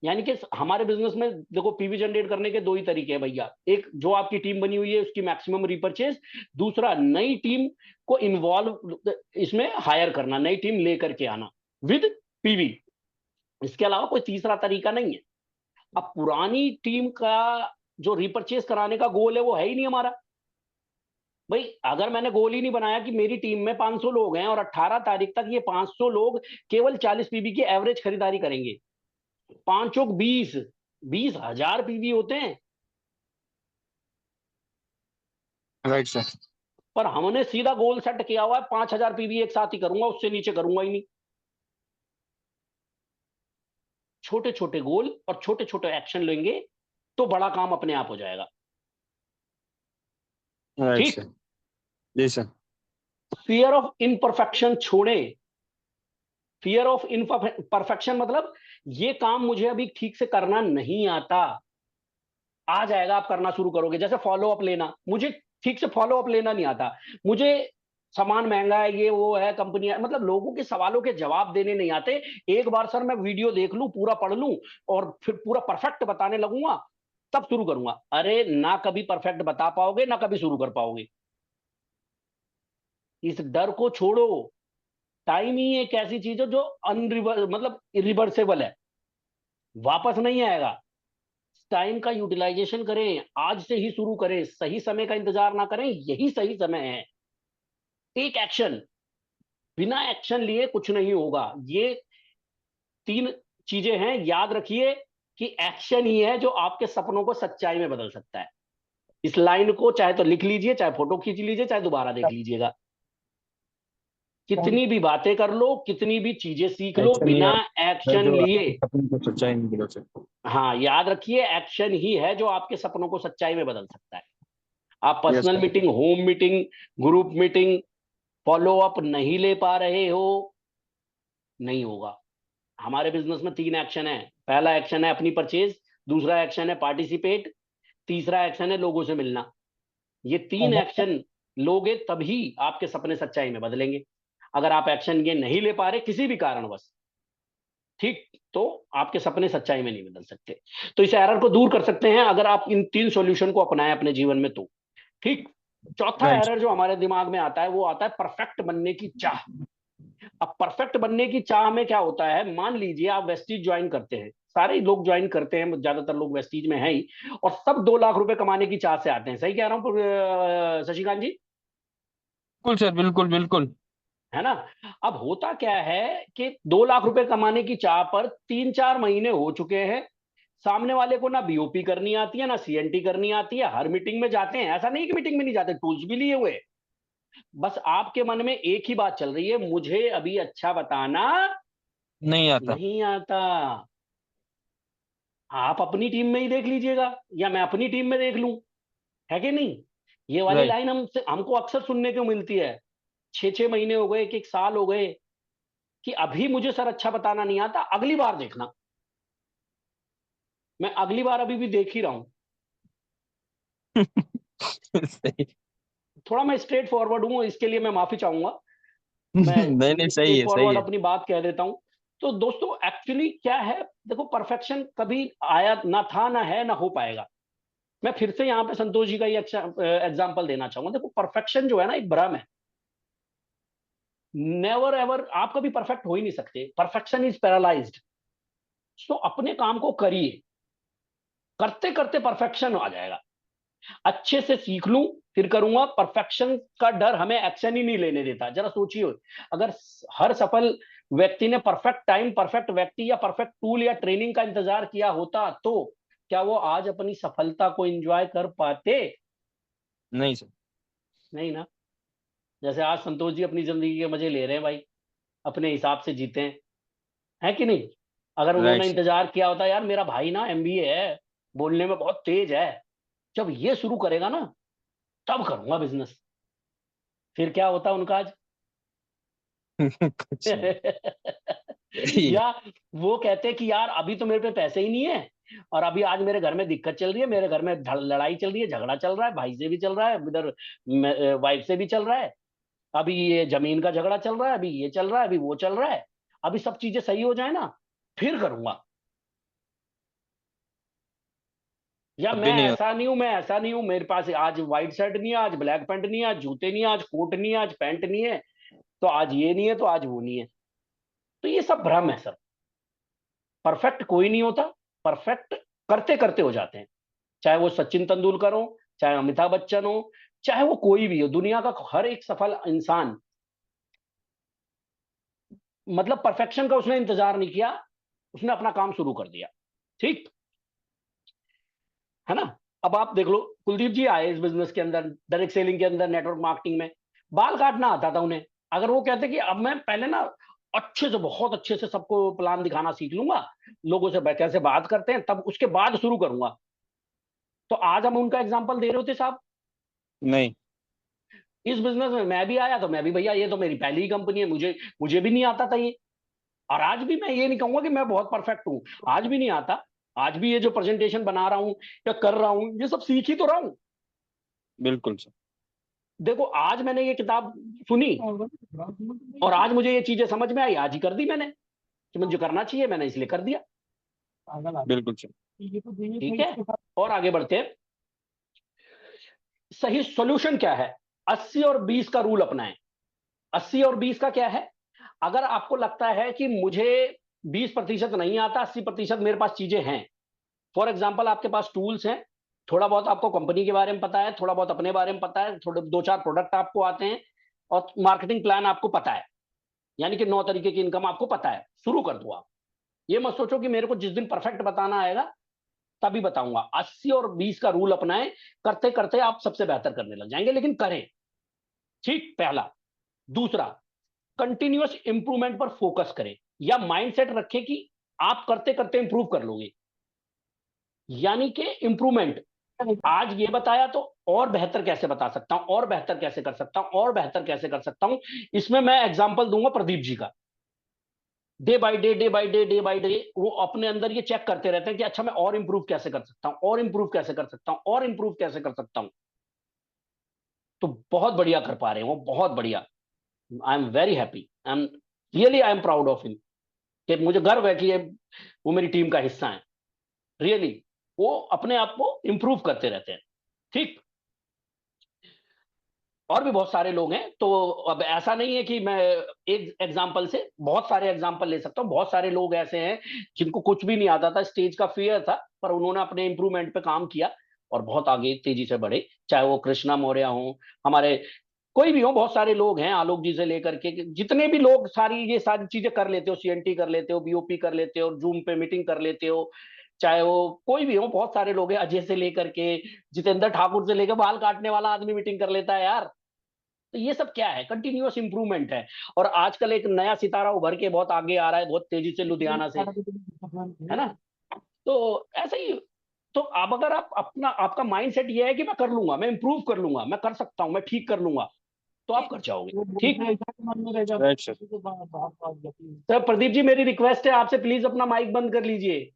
यानी कि हमारे बिजनेस में देखो, पीवी जनरेट करने के दो ही तरीके हैं भैया। एक, जो आपकी टीम बनी हुई है उसकी मैक्सिमम रिपर्चेज। दूसरा, नई टीम को इन्वॉल्व इसमें हायर करना, नई टीम लेकर के आना विद पीवी। इसके अलावा कोई तीसरा तरीका नहीं है। अब पुरानी टीम का जो रिपर्चेज कराने का गोल है वो है ही नहीं हमारा। भाई अगर मैंने गोल ही नहीं बनाया कि मेरी टीम में 500 लोग हैं और 18 तारीख तक ये 500 लोग केवल 40 पीवी की एवरेज खरीदारी करेंगे, 5 चौक 20, 20,000 पीवी होते हैं। Right sir. पर हमने सीधा गोल सेट किया हुआ है 5,000 पीवी एक साथ ही करूंगा, उससे नीचे करूंगा ही नहीं। छोटे छोटे गोल और छोटे छोटे एक्शन लेंगे तो बड़ा काम अपने आप हो जाएगा। राइट ठीक। सर। जी सर। फियर ऑफ इनपरफेक्शन छोड़ें। फियर ऑफ इनपरफेक्शन मतलब ये काम मुझे अभी ठीक से करना नहीं आता। आ जाएगा, आप करना शुरू करोगे। जैसे फॉलो अप लेना, मुझे ठीक से फॉलो अप लेना नहीं आता मुझे। सामान महंगा है, ये वो है, कंपनी, मतलब लोगों के सवालों के जवाब देने नहीं आते। एक बार सर मैं वीडियो देख लूं, पूरा पढ़ लूं और फिर पूरा परफेक्ट बताने लगूंगा, तब शुरू करूंगा। अरे ना कभी परफेक्ट बता पाओगे, ना कभी शुरू कर पाओगे। इस डर को छोड़ो। टाइम ही एक ऐसी चीज है जो मतलब इरिवर्सेबल है, वापस नहीं आएगा। टाइम का यूटिलाइजेशन करें, आज से ही शुरू करें, सही समय का इंतजार ना करें, यही सही समय है। टेक एक्शन, बिना एक्शन लिए कुछ नहीं होगा। ये 3 चीजें हैं, याद रखिए कि एक्शन ही है जो आपके सपनों को सच्चाई में बदल सकता है। इस लाइन को चाहे तो लिख लीजिए, चाहे फोटो खींच लीजिए, चाहे दोबारा देख लीजिएगा। कितनी भी बातें कर लो, कितनी भी चीजें सीख लो, एक्शन ही बिना है एक्शन जो लिए, आपके सपने को सच्चाई में बदल सकता हाँ याद रखिए, एक्शन ही है जो आपके सपनों को सच्चाई में बदल सकता है। आप है। Yes personal sir. Meeting, home meeting, group meeting, follow up नहीं ले पा रहे हो, नहीं होगा। हमारे बिजनेस में 3 एक्शन है। पहला एक्शन है अपनी परचेज, दूसरा एक्शन है पार्टिसिपेट, तीसरा एक्शन है लोगों से मिलना। ये 3 एक्शन लोगे तभी आपके सपने सच्चाई में बदलेंगे। अगर आप एक्शन ये नहीं ले पा रहे किसी भी कारणवश, ठीक, तो आपके सपने सच्चाई में नहीं बदल सकते। तो इस एरर को दूर कर सकते हैं अगर आप इन 3 सॉल्यूशन को अपनाएं अपने जीवन में तो। ठीक। चौथा राइट। एरर जो हमारे दिमाग में आता है वो आता है परफेक्ट बनने की चाह। अब परफेक्ट बनने की चाह में क्या होता है, मान लीजिए आप वेस्टीज ज्वाइन करते हैं, सारे ही लोग ज्वाइन करते हैं, ज्यादातर लोग वेस्टीज में है ही, और सब 2 लाख रुपए कमाने की चाह से आते हैं। सही कह रहा हूं शशिकांत जी? बिल्कुल सर, बिल्कुल बिल्कुल। है ना? अब होता क्या है कि 2 लाख रुपए कमाने की चाह पर 3-4 महीने हो चुके हैं, सामने वाले को ना बीओपी करनी आती है, ना सीएनटी करनी आती है, हर मीटिंग में जाते हैं, ऐसा नहीं कि मीटिंग में नहीं जाते, टूल्स भी लिए हुए, बस आपके मन में एक ही बात चल रही है, मुझे अभी अच्छा बताना नहीं आता। नहीं आता। आप अपनी टीम में ही देख लीजिएगा, या मैं अपनी टीम में देख लूं, है कि नहीं? ये वाली राइट। लाइन हमको अक्सर सुनने को मिलती है। 6-6 महीने हो गए, 1 साल हो गए, कि अभी मुझे सर अच्छा बताना नहीं आता, अगली बार देखना। मैं अगली बार अभी भी देख ही रहा हूं। सही। थोड़ा मैं स्ट्रेट फॉरवर्ड हूं, इसके लिए मैं माफी चाहूंगा। मैं नहीं नहीं, सही स्ट्रेट है, सही फॉरवर्ड है। अपनी बात कह देता हूं। तो दोस्तों एक्चुअली क्या है, देखो परफेक्शन कभी आया ना था, ना है, ना हो पाएगा। मैं फिर से यहां पे संतोष जी का ही एग्जाम्पल देना चाहूंगा। देखो परफेक्शन जो है ना, एक भ्रम है। नेवर एवर आप कभी परफेक्ट हो ही नहीं सकते, परफेक्शन इज पैरालाइज्ड। तो अपने काम को करिए, करते करते परफेक्शन आ जाएगा। अच्छे से सीख लूं फिर करूंगा, परफेक्शन का डर हमें एक्शन ही नहीं लेने देता। जरा सोचिए, अगर हर सफल व्यक्ति ने परफेक्ट टाइम, परफेक्ट व्यक्ति या परफेक्ट टूल या ट्रेनिंग का इंतजार किया होता, तो क्या वो आज अपनी सफलता को एंजॉय कर पाते? नहीं सर। नहीं ना। जैसे आज संतोष जी अपनी जिंदगी के मजे ले रहे हैं भाई, अपने हिसाब से जीते हैं, है कि नहीं? अगर राइट उन्होंने सर। इंतजार किया होता, यार मेरा भाई ना एमबीए है, बोलने में बहुत तेज है, जब ये शुरू करेगा ना तब करूंगा बिजनेस, फिर क्या होता उनका आज? कुछ नहीं। सही है। या वो कहते कि यार अभी तो मेरे पे पैसे ही नहीं है, और अभी आज मेरे घर में दिक्कत चल रही है, मेरे घर में लड़ाई चल रही है, झगड़ा चल रहा है, भाई से भी चल रहा है, इधर वाइफ से भी चल रहा है, अभी ये जमीन का झगड़ा चल रहा है, अभी ये चल रहा है, अभी वो चल रहा है, अभी सब चीजें सही हो जाए ना फिर करूंगा। या अब मैं भी नहीं होता। ऐसा नहीं हूं, मैं ऐसा नहीं हूं, मेरे पास आज व्हाइट शर्ट नहीं है, आज ब्लैक पैंट नहीं है, आज जूते नहीं है, आज कोट नहीं है, आज पैंट नहीं है, तो आज ये नहीं है, तो आज वो नहीं है। तो ये सब भ्रम है सर। परफेक्ट कोई नहीं होता, परफेक्ट करते करते हो जाते हैं। चाहे वो सचिन तेंदुलकर हो, चाहे अमिताभ बच्चन हो, चाहे वो कोई भी हो, दुनिया का हर एक सफल इंसान, मतलब परफेक्शन का उसने इंतजार नहीं किया, उसने अपना काम शुरू कर दिया। ठीक है ना? अब आप देख लो, कुलदीप जी आए इस बिजनेस के अंदर, डायरेक्ट सेलिंग के अंदर, नेटवर्क मार्केटिंग में, बाल काटना आता था उन्हें। अगर वो कहते कि अब मैं पहले ना अच्छे से, बहुत अच्छे से सबको प्लान दिखाना सीख लूंगा, लोगों से कैसे बात करते हैं, तब उसके बाद शुरू करूंगा, तो आज हम उनका एग्जाम्पल दे रहे होते साहब। नहीं। इस बिजनेस में मैं भी आया तो मैं भी, भैया ये तो मेरी पहली ही कंपनी है, मुझे मुझे भी नहीं आता था ये। और आज भी मैं ये नहीं कहूंगा कि मैं बहुत परफेक्ट हूं, आज भी नहीं आता। आज भी ये जो प्रेजेंटेशन बना रहा हूं या कर रहा हूं, ये सब सीख ही तो रहा हूं। बिल्कुल सर। देखो आज मैंने ये किताब सुनी और आज मुझे ये चीजें समझ में आई, आज ही कर दी मैंने कि मुझे करना चाहिए, मैंने इसलिए कर दिया। बिल्कुल सर। ठीक है, और आगे बढ़ते हैं। सही सॉल्यूशन क्या है? 80 और 20 का रूल अपनाएं। 80 और 20 का क्या है? अगर आपको लगता है कि मुझे 20% नहीं आता, 80% मेरे पास चीजें हैं, फॉर एग्जाम्पल आपके पास टूल्स हैं, थोड़ा बहुत आपको कंपनी के बारे में पता है, थोड़ा बहुत अपने बारे में पता है, थोड़े 2-4 प्रोडक्ट आपको आते हैं, और मार्केटिंग प्लान आपको पता है, यानी कि 9 तरीके की इनकम आपको पता है, शुरू कर दो आप। ये मत सोचो कि मेरे को जिस दिन परफेक्ट बताना आएगा तभी बताऊंगा। 80 और 20 का रूल अपनाएं, करते करते आप सबसे बेहतर करने लग जाएंगे, लेकिन करें। ठीक, पहला। दूसरा, कंटिन्यूअस इंप्रूवमेंट पर फोकस करें, या माइंडसेट रखें कि आप करते करते इंप्रूव कर लोगे, यानी कि इंप्रूवमेंट। आज ये बताया तो और बेहतर कैसे बता सकता हूं, और बेहतर कैसे कर सकता हूं, और बेहतर कैसे कर सकता हूं। इसमें मैं एग्जांपल दूंगा प्रदीप जी का। Day by day, day by day, day by day वो अपने अंदर ये चेक करते रहते हैं कि अच्छा मैं और इंप्रूव कैसे कर सकता हूं, और इंप्रूव कैसे कर सकता हूं, और इंप्रूव कैसे कर सकता हूं। तो बहुत बढ़िया कर पा रहे हैं वो, बहुत बढ़िया। I am very happy, I am really, I am proud of him, कि मुझे गर्व है कि ये वो मेरी टीम का हिस्सा है। रियली वो अपने आप को इंप्रूव करते रहते हैं। ठीक, और भी बहुत सारे लोग हैं, तो अब ऐसा नहीं है कि मैं एक एग्जांपल से बहुत सारे एग्जांपल ले सकता हूं। बहुत सारे लोग ऐसे हैं जिनको कुछ भी नहीं आता था, स्टेज का फियर था, पर उन्होंने अपने इंप्रूवमेंट पे काम किया और बहुत आगे तेजी से बढ़े। चाहे वो कृष्णा मौर्य हो, हमारे कोई भी हो, बहुत सारे लोग हैं, आलोक जी से लेकर के जितने भी लोग, सारी ये सारी चीजें कर लेते हो, सीएनटी कर लेते हो, बीओपी कर लेते हो, जूम पे मीटिंग कर लेते हो, चाहे वो कोई भी हो, बहुत सारे लोग हैं, अजय से लेकर के जितेंद्र ठाकुर से लेकर बाल काटने वाला आदमी मीटिंग कर लेता है यार। तो ये सब क्या है? कंटिन्यूअस इंप्रूवमेंट है। और आजकल एक नया सितारा उभर के बहुत आगे आ रहा है, बहुत तेजी से, लुधियाना से, है ना? तो ऐसा ही। तो अब अगर आप अपना, आपका माइंड सेट ये है कि मैं कर लूंगा, मैं इंप्रूव कर लूंगा, मैं कर सकता हूं, मैं ठीक कर लूंगा, तो आप कर जाओगे। ठीक। Right sir. तो प्रदीप जी, मेरी रिक्वेस्ट है आपसे, प्लीज अपना माइक बंद कर लीजिए।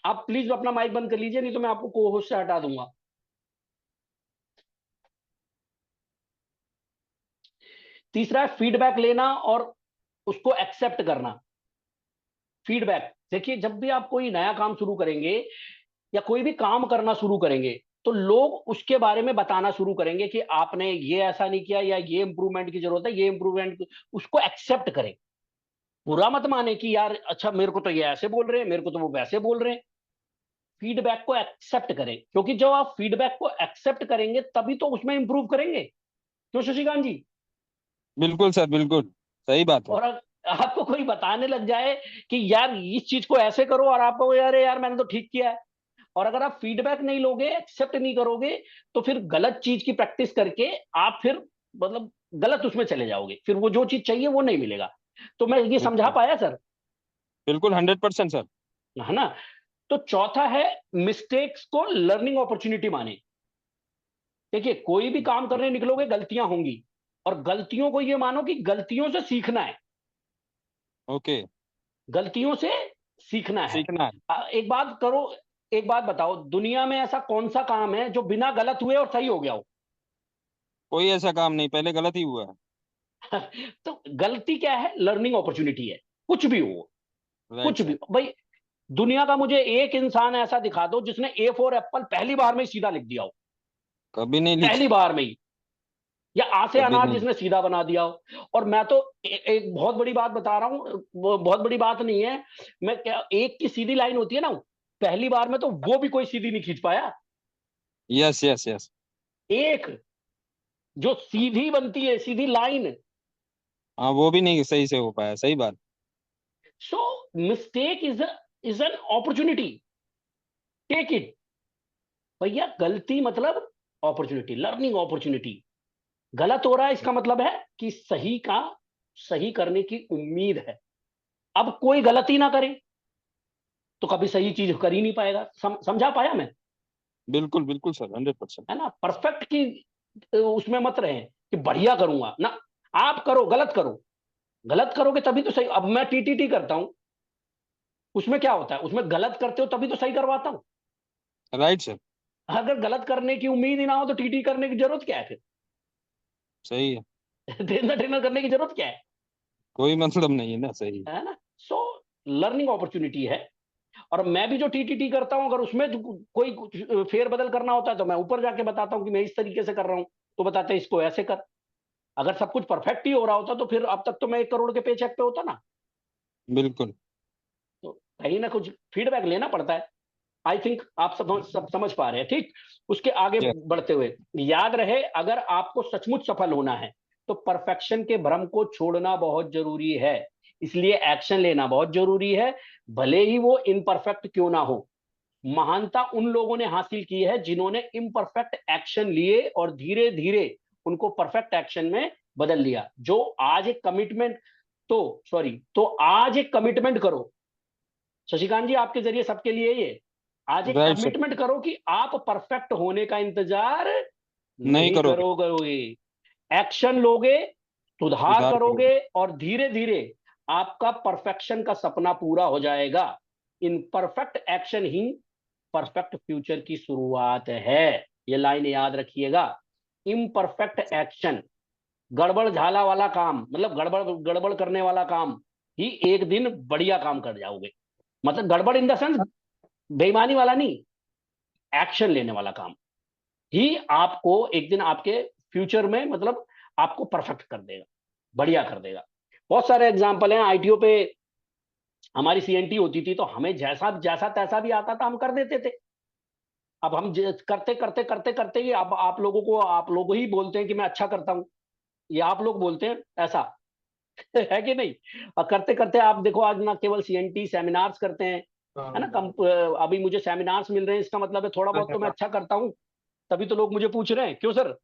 आप प्लीज अपना माइक बंद कर लीजिए, नहीं तो मैं आपको को होस्ट से हटा दूंगा। तीसरा है फीडबैक लेना और उसको एक्सेप्ट करना। फीडबैक, देखिए जब भी आप कोई नया काम शुरू करेंगे या कोई भी काम करना शुरू करेंगे, तो लोग उसके बारे में बताना शुरू करेंगे कि आपने ये ऐसा नहीं किया, या ये इंप्रूवमेंट की जरूरत है, ये इंप्रूवमेंट। उसको एक्सेप्ट करें, बुरा मत माने कि यार अच्छा मेरे को तो ये ऐसे बोल रहे हैं, मेरे को तो वो वैसे बोल रहे हैं। फीडबैक को एक्सेप्ट करें, क्योंकि जब आप फीडबैक को एक्सेप्ट करेंगे तभी तो उसमें इंप्रूव करेंगे। क्यों शशिकांत जी? बिल्कुल सर, बिल्कुल सही बात है। और आपको कोई बताने लग जाए कि यार इस चीज को ऐसे करो, और आपको यार यार मैंने तो ठीक किया है, और अगर आप फीडबैक नहीं लोगे, एक्सेप्ट नहीं करोगे, तो फिर गलत चीज की प्रैक्टिस करके आप फिर मतलब गलत उसमें चले जाओगे, फिर वो जो चीज चाहिए वो नहीं मिलेगा। तो मैं ये समझा बिल्कुल पाया सर? बिल्कुल 100% सर। है ना? तो चौथा है, मिस्टेक्स को लर्निंग अपॉर्चुनिटी माने। देखिए कोई भी काम करने निकलोगे गलतियां होंगी, और गलतियों को ये मानो कि गलतियों से सीखना है। ओके। गलतियों से सीखना है। सीखना है। एक बात करो, एक बात बताओ, दुनिया में ऐसा कौन सा काम है जो बिना गलत हुए और सही हो गया हो? कोई ऐसा काम नहीं, पहले गलत ही हुआ है। तो गलती क्या है? लर्निंग अपॉर्चुनिटी है। कुछ भी हो, राइट कुछ सर। भी भाई। दुनिया का मुझे एक इंसान ऐसा दिखा दो जिसने ए फॉर एप्पल पहली बार में ही सीधा लिख दिया हो, कभी नहीं लिखा। पहली बार में ही। या आ से कभी अनार नहीं। जिसने सीधा बना दिया हो। और मैं तो एक बहुत बड़ी बात बता रहा हूं, वो बहुत बड़ी बात नहीं है। मैं क्या, एक की सीधी लाइन होती है ना, पहली बार में तो वो भी कोई सीधी नहीं खींच पाया। Yes yes yes. एक जो सीधी बनती है, सीधी लाइन। हाँ, वो भी नहीं सही से हो पाया, सही बात। So mistake is an opportunity, take it. भैया गलती मतलब अपॉर्चुनिटी, लर्निंग अपॉर्चुनिटी। गलत हो रहा है इसका मतलब है कि सही का, सही करने की उम्मीद है। अब कोई गलती ना करे तो कभी सही चीज कर ही नहीं पाएगा। समझा पाया मैं? बिल्कुल बिल्कुल सर, 100%। है ना? परफेक्ट की उसमें मत रहे कि बढ़िया करूंगा ना। आप करो, गलत करो। गलत करोगे तभी तो सही। अब मैं टीटीटी करता हूं, उसमें क्या होता है? उसमें गलत करते हो तभी तो सही करवाता हूं। Right sir. अगर गलत करने की उम्मीद ही ना हो तो टीटी करने की जरूरत क्या है फिर? सही है, ट्रेनर ट्रेनर करने की जरूरत क्या कोई मतलब नहीं है ना, सही है। है ना? सो लर्निंग अपॉर्चुनिटी है। और मैं भी जो टीटीटी करता हूं, अगर उसमें कोई कुछ फेरबदल करना होता है तो मैं ऊपर जाके बताता हूं कि मैं इस तरीके से कर रहा हूं, तो बताते हैं इसको ऐसे कर। अगर सब कुछ परफेक्ट ही हो रहा होता तो फिर अब तक तो मैं 1 करोड़ के पे चेक पे होता ना। बिल्कुल। तो कहीं ना कुछ फीडबैक लेना पड़ता है। आई थिंक आप सब समझ पा रहे हैं, ठीक। उसके आगे Yes, बढ़ते हुए, याद रहे, अगर आपको सचमुच सफल होना है तो परफेक्शन के भ्रम को छोड़ना बहुत जरूरी है। इसलिए एक्शन लेना बहुत जरूरी है, भले ही वो इनपरफेक्ट क्यों ना हो। महानता उन लोगों ने हासिल की है जिन्होंने इम्परफेक्ट एक्शन लिए और धीरे धीरे उनको परफेक्ट एक्शन में बदल लिया। जो आज एक कमिटमेंट तो सॉरी तो आज एक कमिटमेंट करो, शशिकांत जी, आपके जरिए सबके लिए ये, आज एक राइट सर। कमिटमेंट करो कि आप परफेक्ट होने का इंतजार नहीं नहीं करोगे। करोगे, एक्शन लोगे, सुधार सुधार करोगे। करोगे, और धीरे धीरे आपका परफेक्शन का सपना पूरा हो जाएगा। In perfect action he perfect future की शुरुआत है। ये लाइन याद रखिएगा। इम्परफेक्ट एक्शन, गड़बड़ झाला वाला काम, मतलब गड़बड़ गड़बड़ करने वाला काम ही एक दिन बढ़िया काम कर जाओगे। मतलब गड़बड़ इन द सेंस बेईमानी वाला नहीं, एक्शन लेने वाला काम ही आपको एक दिन आपके फ्यूचर में, मतलब आपको परफेक्ट कर देगा, बढ़िया कर देगा। बहुत सारे एग्जाम्पल हैं। आईटीओ पे हमारी सीएनटी होती थी तो हमें जैसा जैसा तैसा भी आता था हम कर देते थे। अब हम करते करते करते करते ही अब आप लोगों ही बोलते हैं कि मैं अच्छा करता हूं, ये आप लोग बोलते हैं ऐसा। है कि नहीं? और करते करते आप देखो, आज ना केवल सीएनटी सेमिनार्स करते हैं, है ना? अभी मुझे सेमिनार्स मिल रहे हैं, इसका मतलब है थोड़ा बहुत तो मैं अच्छा करता हूं, तभी तो लोग मुझे पूछ रहे हैं, क्यों सर?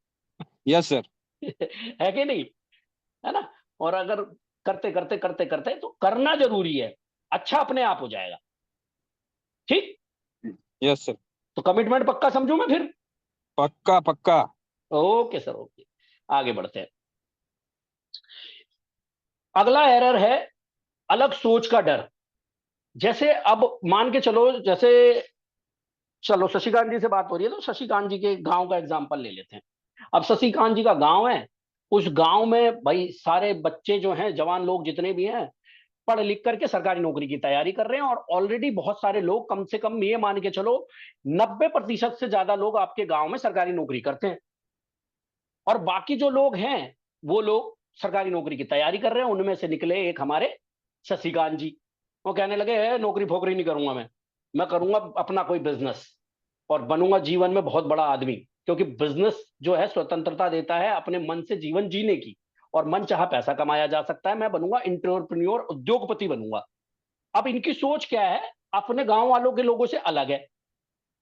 Yes sir. है कि नहीं? है ना? और अगर करते करते करते करते तो करना जरूरी है, अच्छा अपने आप हो जाएगा। ठीक। Yes sir. तो कमिटमेंट पक्का समझू मैं फिर? पक्का पक्का। Okay sir, okay. आगे बढ़ते हैं। अगला एरर है अलग सोच का डर। जैसे अब मान के चलो, जैसे चलो शशिकांत जी से बात हो रही है तो शशिकांत जी के गांव का एग्जांपल ले लेते हैं। अब शशिकांत जी का गांव है, उस गांव में भाई सारे बच्चे जो हैं, जवान लोग जितने भी हैं, पढ़ लिख करके सरकारी नौकरी की तैयारी कर रहे हैं। और ऑलरेडी बहुत सारे लोग, कम से कम ये मान के चलो 90% से ज्यादा लोग आपके गांव में सरकारी नौकरी करते हैं। और बाकी जो लोग हैं वो लोग सरकारी नौकरी की तैयारी कर रहे हैं। उनमें से निकले एक हमारे शशिकांत जी। वो कहने लगे, नौकरी फोकरी नहीं करूंगा मैं करूंगा अपना कोई बिजनेस और बनूंगा जीवन में बहुत बड़ा आदमी। क्योंकि बिजनेस जो है स्वतंत्रता देता है अपने मन से जीवन जीने की, और मन चाहा पैसा कमाया जा सकता है। मैं बनूंगा इंटरप्रेन्योर, उद्योगपति बनूंगा। अब इनकी सोच क्या है, अपने गांव वालों के लोगों से अलग है।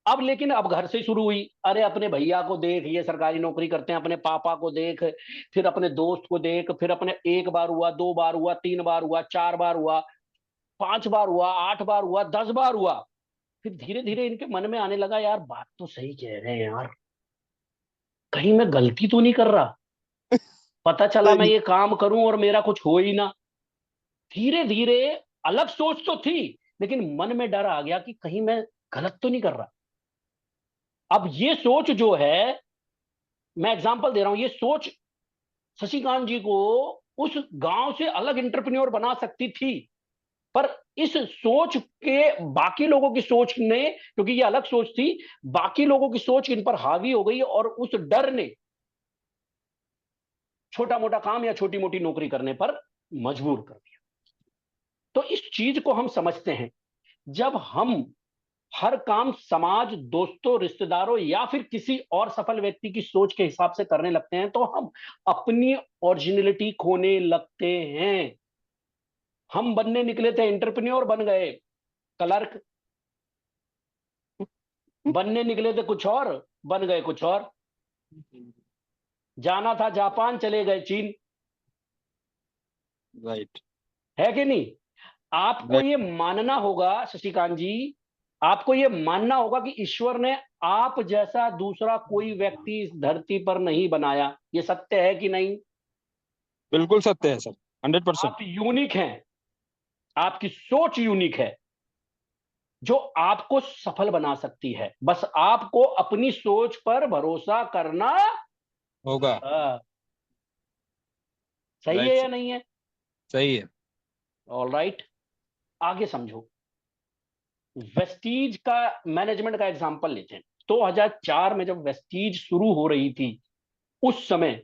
अब लेकिन अब घर से शुरू हुई, अरे अपने भैया को देख, ये सरकारी नौकरी करते हैं, अपने पापा को देख, फिर अपने दोस्त को देख, फिर अपने 1 बार हुआ, 2 बार हुआ, 3 बार हुआ, 4 बार हुआ, 5 बार हुआ, 8 बार हुआ, 10 बार हुआ। फिर धीरे धीरे इनके मन में आने लगा, यार बात तो सही कह रहे हैं यार, कहीं मैं गलती तो नहीं कर रहा। पता चला मैं सही। ये काम करूं और मेरा कुछ हो ही ना। धीरे धीरे अलग सोच तो थी, लेकिन मन में डर आ गया कि कहीं मैं गलत तो नहीं कर रहा। अब ये सोच जो है, मैं एग्जांपल दे रहा हूं, ये सोच शशिकांत जी को उस गांव से अलग इंटरप्रेन्योर बना सकती थी। पर इस सोच के बाकी लोगों की सोच ने, क्योंकि ये अलग सोच थी, बाकी लोगों की सोच इन पर हावी हो गई और उस डर ने छोटा मोटा काम या छोटी मोटी नौकरी करने पर मजबूर कर दिया। तो इस चीज को हम समझते हैं, जब हम हर काम समाज, दोस्तों, रिश्तेदारों या फिर किसी और सफल व्यक्ति की सोच के हिसाब से करने लगते हैं तो हम अपनी ओरिजिनलिटी खोने लगते हैं। हम बनने निकले थे इंटरप्रेन्योर, बन गए क्लर्क। बनने निकले थे कुछ और, बन गए कुछ और। जाना था जापान, चले गए चीन। राइट। है कि नहीं? आपको राइट। ये मानना होगा शशिकांत जी, आपको ये मानना होगा कि ईश्वर ने आप जैसा दूसरा कोई व्यक्ति इस धरती पर नहीं बनाया। ये सत्य है कि नहीं? बिल्कुल सत्य है सर, 100%। आप यूनिक हैं, आपकी सोच यूनिक है। जो आपको सफल बना सकती है। बस आपको अपनी सोच पर भरोसा करना होगा। सही है राइट या सर। नहीं है? सही है। ऑल राइट, आगे समझो। वेस्टीज का मैनेजमेंट का एग्जांपल लेते हैं। 2004 में जब वेस्टीज शुरू हो रही थी, उस समय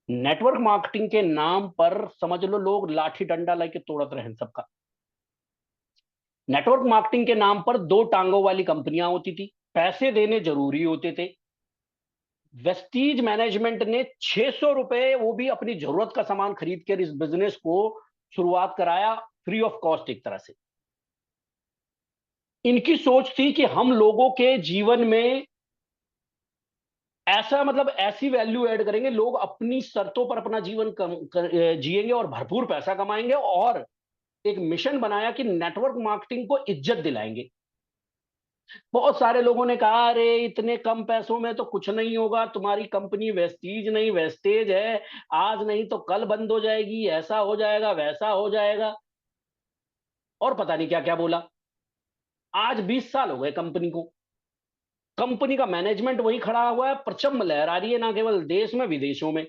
नेटवर्क मार्केटिंग के नाम पर समझ लो लोग लाठी डंडा लेके तोड़त रहे हैं सबका। नेटवर्क मार्केटिंग के नाम पर दो टांगों वाली कंपनियां होती थी, पैसे देने जरूरी होते थे। वेस्टीज मैनेजमेंट ने 600 रुपए, वो भी अपनी जरूरत का सामान खरीद कर इस बिजनेस को शुरुआत कराया, फ्री ऑफ कॉस्ट एक तरह से। इनकी सोच थी कि हम लोगों के जीवन में ऐसा मतलब ऐसी वैल्यू ऐड करेंगे, लोग अपनी शर्तों पर अपना जीवन जिएंगे और भरपूर पैसा कमाएंगे। और एक मिशन बनाया कि नेटवर्क मार्केटिंग को इज्जत दिलाएंगे। बहुत सारे लोगों ने कहा अरे इतने कम पैसों में तो कुछ नहीं होगा, तुम्हारी कंपनी वेस्टीज नहीं वेस्टेज है, आज नहीं तो कल बंद हो जाएगी, ऐसा हो जाएगा वैसा हो जाएगा, और पता नहीं क्या क्या बोला। आज 20 साल हो गए कंपनी को। कंपनी का मैनेजमेंट वही खड़ा हुआ है, प्रचंड लहरा रही है, ना केवल देश में विदेशों में।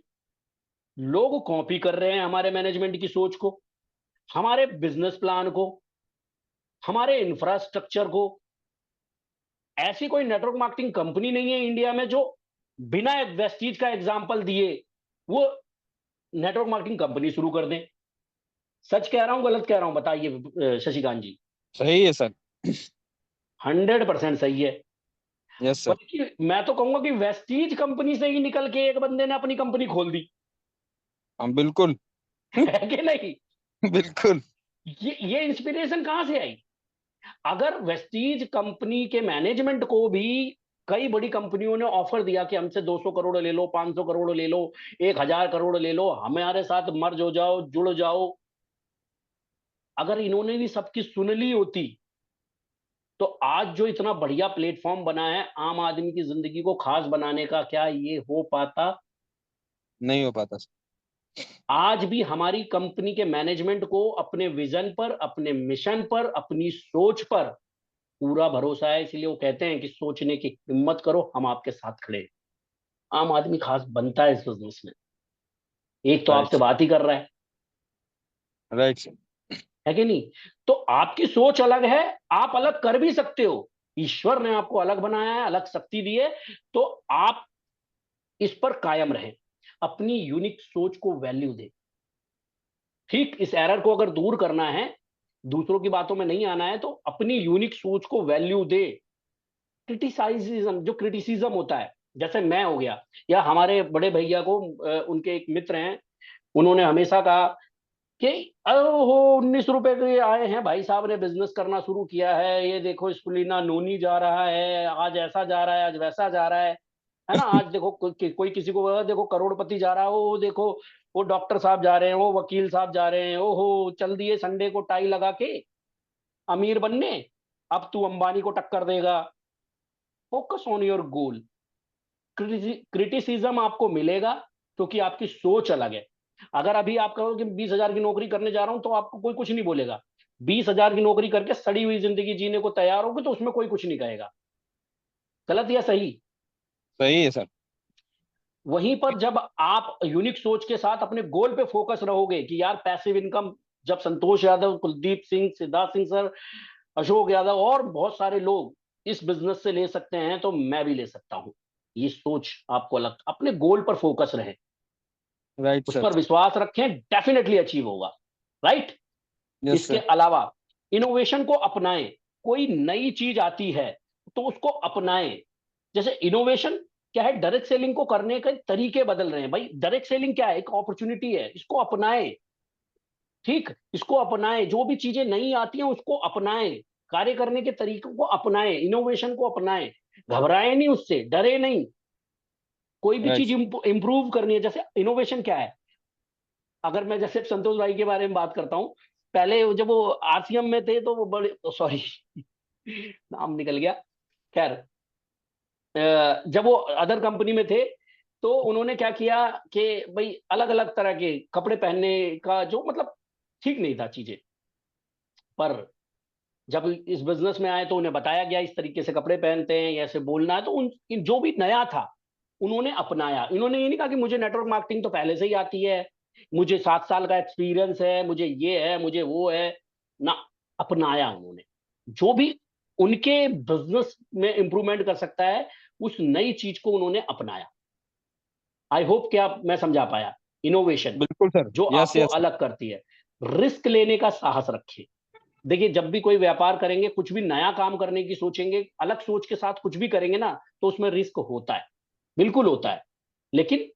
लोग कॉपी कर रहे हैं हमारे मैनेजमेंट की सोच को, हमारे बिजनेस प्लान को, हमारे इंफ्रास्ट्रक्चर को। ऐसी कोई नेटवर्क मार्केटिंग कंपनी नहीं है इंडिया में जो बिना वेस्टीज का एग्जांपल दिए वो नेटवर्क मार्केटिंग कंपनी शुरू कर दें। सच कह रहा हूं गलत कह रहा हूं, बताइए शशिकांत जी। सही है सर। 100% सही है। Yes sir. बल्कि मैं तो कहूंगा कि वेस्टीज कंपनी से ही निकल के एक बंदे ने अपनी कंपनी खोल दी। हाँ बिल्कुल। है कि नहीं? बिल्कुल। ये इंस्पिरेशन कहां से आई? अगर वेस्टीज कंपनी के मैनेजमेंट को भी कई बड़ी कंपनियों ने ऑफर दिया कि हमसे 200 करोड़ ले लो, 500 करोड़ ले लो, 1000 करोड़ ले लो, हमारे साथ मर्ज हो जाओ, जुड़ जाओ, अगर इन्होंने भी सबकी सुन ली होती तो आज जो इतना बढ़िया प्लेटफॉर्म बना है आम आदमी की जिंदगी को खास बनाने का, क्या ये हो पाता? नहीं हो पाता सर। आज भी हमारी कंपनी के मैनेजमेंट को अपने विजन पर, अपने मिशन पर, अपनी सोच पर पूरा भरोसा है। इसलिए वो कहते हैं कि सोचने की हिम्मत करो, हम आपके साथ खड़े हैं। आम आदमी खास बनता है इस बिजनेस में। एक तो राइट आपसे सर। बात ही कर रहा राइट सर। है कि नहीं? तो आपकी सोच अलग है, आप अलग कर भी सकते हो। ईश्वर ने आपको अलग बनाया है, अलग शक्ति दी है, तो आप इस पर कायम रहें, अपनी यूनिक सोच को वैल्यू दें। ठीक, इस एरर को अगर दूर करना है, दूसरों की बातों में नहीं आना है, तो अपनी यूनिक सोच को वैल्यू दे। क्रिटिसाइजिज्म, जो क्रिटिसिज्म होता है, जैसे मैं हो गया, या हमारे बड़े भैया को उनके एक मित्र हैं, उन्होंने हमेशा कहा कि ओहो 19 रुपए के आए हैं, भाई साहब ने बिजनेस करना शुरू किया है, ये देखो स्पुलिना नोनी जा रहा है, आज ऐसा जा रहा है, आज वैसा जा रहा है ना? आज देखो कोई किसी को देखो करोड़पति जा रहा है, वो देखो वो डॉक्टर साहब जा रहे हैं, वो वकील साहब जा रहे हैं, ओहो चल दिए संडे को टाई लगा के अमीर बनने, अब तू अंबानी को टक्कर देगा। Focus on your goal. Criticism आपको मिलेगा क्योंकि आपकी सोच अलग है। अगर अभी आप कहो कि 20,000 की नौकरी करने जा रहा हूं तो आपको कोई कुछ नहीं बोलेगा। 20,000 की नौकरी करके सड़ी हुई जिंदगी जीने को तैयार होगी तो उसमें कोई कुछ नहीं कहेगा। गलत या सही? सही है सर। वहीं पर जब आप यूनिक सोच के साथ अपने गोल पे फोकस रहोगे कि यार पैसिव इनकम, जब संतोष यादव, कुलदीप सिंह, सिद्धार्थ सिंह सर, अशोक यादव और बहुत सारे लोग इस बिजनेस से ले सकते हैं तो मैं भी ले सकता हूं। ये सोच आपको अलग, अपने गोल पर फोकस रहे, राइट उस सर। पर विश्वास रखें, डेफिनेटली अचीव होगा। राइट। यस इसके सर। अलावा इनोवेशन को अपनाएं। कोई नई चीज आती है तो उसको अपनाएं। जैसे इनोवेशन क्या है, डायरेक्ट सेलिंग को करने के तरीके बदल रहे हैं। भाई डायरेक्ट सेलिंग क्या है? एक अपॉर्चुनिटी है, इसको अपनाएं। ठीक, इसको अपनाएं, जो भी चीजें नई आती हैं उसको अपनाएं, कार्य करने के तरीकों को अपनाएं, इनोवेशन को अपनाएं। घबराएं नहीं, उससे डरे नहीं। कोई भी चीज राइट। इंप्रूव करनी है, जैसे इनोवेशन क्या है? अगर मैं जैसे संतोष भाई के बारे में बात करता हूं, पहले जब वो आरसीएम में थे तो वो बड़े, सॉरी नाम निकल गया, खैर, जब वो अदर कंपनी में थे तो उन्होंने क्या किया कि भाई अलग अलग तरह के कपड़े पहनने का जो मतलब ठीक नहीं था चीजें, पर जब इस बिजनेस में आए तो उन्हें बताया गया इस तरीके से कपड़े पहनते हैं, ऐसे बोलना है, तो जो भी नया था उन्होंने अपनाया। इन्होंने ये नहीं कहा कि मुझे नेटवर्क मार्केटिंग तो पहले से ही आती है, मुझे 7 साल का एक्सपीरियंस है, मुझे ये है, मुझे वो है ना। अपनाया उन्होंने जो भी उनके बिजनेस में इंप्रूवमेंट कर सकता है, उस नई चीज को उन्होंने अपनाया। आई होप कि आप मैं समझा पाया। इनोवेशन बिल्कुल सर, जो यस आपको यस। अलग करती है। रिस्क लेने का साहस रखिए। देखिए, जब भी कोई व्यापार करेंगे, कुछ भी नया काम करने की सोचेंगे, अलग सोच के साथ कुछ भी करेंगे ना, तो उसमें रिस्क होता है, बिल्कुल होता है। लेकिन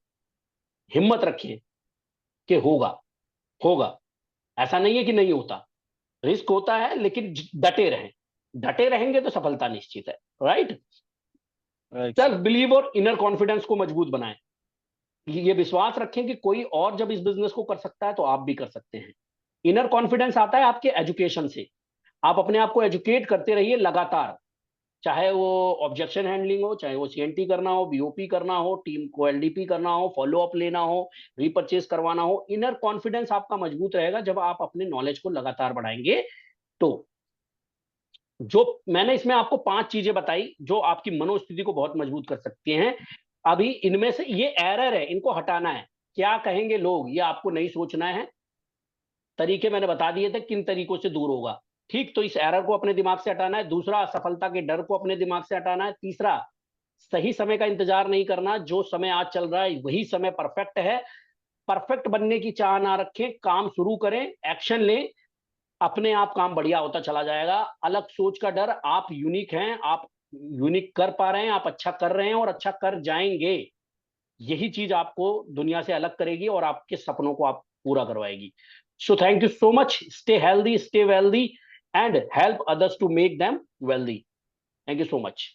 हिम्मत रखिए कि होगा, होगा। ऐसा नहीं है कि नहीं होता, रिस्क होता है, लेकिन डटे रहें। डटे रहेंगे तो सफलता निश्चित है। Right. Right self sir. Believe और इनर कॉन्फिडेंस को मजबूत बनाएं। ये विश्वास रखें कि कोई और जब इस बिजनेस को कर सकता है तो आप भी कर सकते हैं। इनर कॉन्फिडेंस आता है आपके एजुकेशन से। आप अपने आप को एजुकेट करते रहिए लगातार, चाहे वो ऑब्जेक्शन हैंडलिंग हो, चाहे वो सीएनटी करना हो, बीओपी करना हो, टीम को एलडीपी करना हो, फॉलो अप लेना हो, रीपर्चेस करवाना हो। इनर कॉन्फिडेंस आपका मजबूत रहेगा जब आप अपने नॉलेज को लगातार बढ़ाएंगे। तो जो मैंने इसमें आपको 5 चीजें बताई जो आपकी मनोस्थिति को बहुत मजबूत कर सकती हैं। अभी इनमें से ये एरर है, इनको हटाना है। क्या कहेंगे लोग, ये आपको नहीं सोचना है। तरीके मैंने बता दिए थे किन तरीकों से दूर होगा। ठीक, तो इस एरर को अपने दिमाग से हटाना है। दूसरा, असफलता के डर को अपने दिमाग से हटाना है। तीसरा, सही समय का इंतजार नहीं करना, जो समय आज चल रहा है वही समय परफेक्ट है। परफेक्ट बनने की चाह ना रखें, काम शुरू करें, एक्शन लें, अपने आप काम बढ़िया होता चला जाएगा। अलग सोच का डर, आप यूनिक हैं, आप यूनिक कर पा रहे हैं, आप अच्छा कर रहे हैं और अच्छा कर जाएंगे। यही चीज आपको दुनिया से अलग करेगी और आपके सपनों को आप पूरा करवाएगी। So thank you so much. Stay healthy, stay wealthy and help others to make them wealthy. Thank you so much.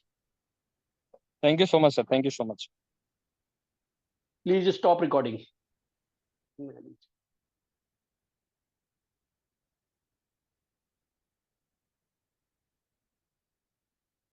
Thank you so much sir, thank you so much. Please stop recording.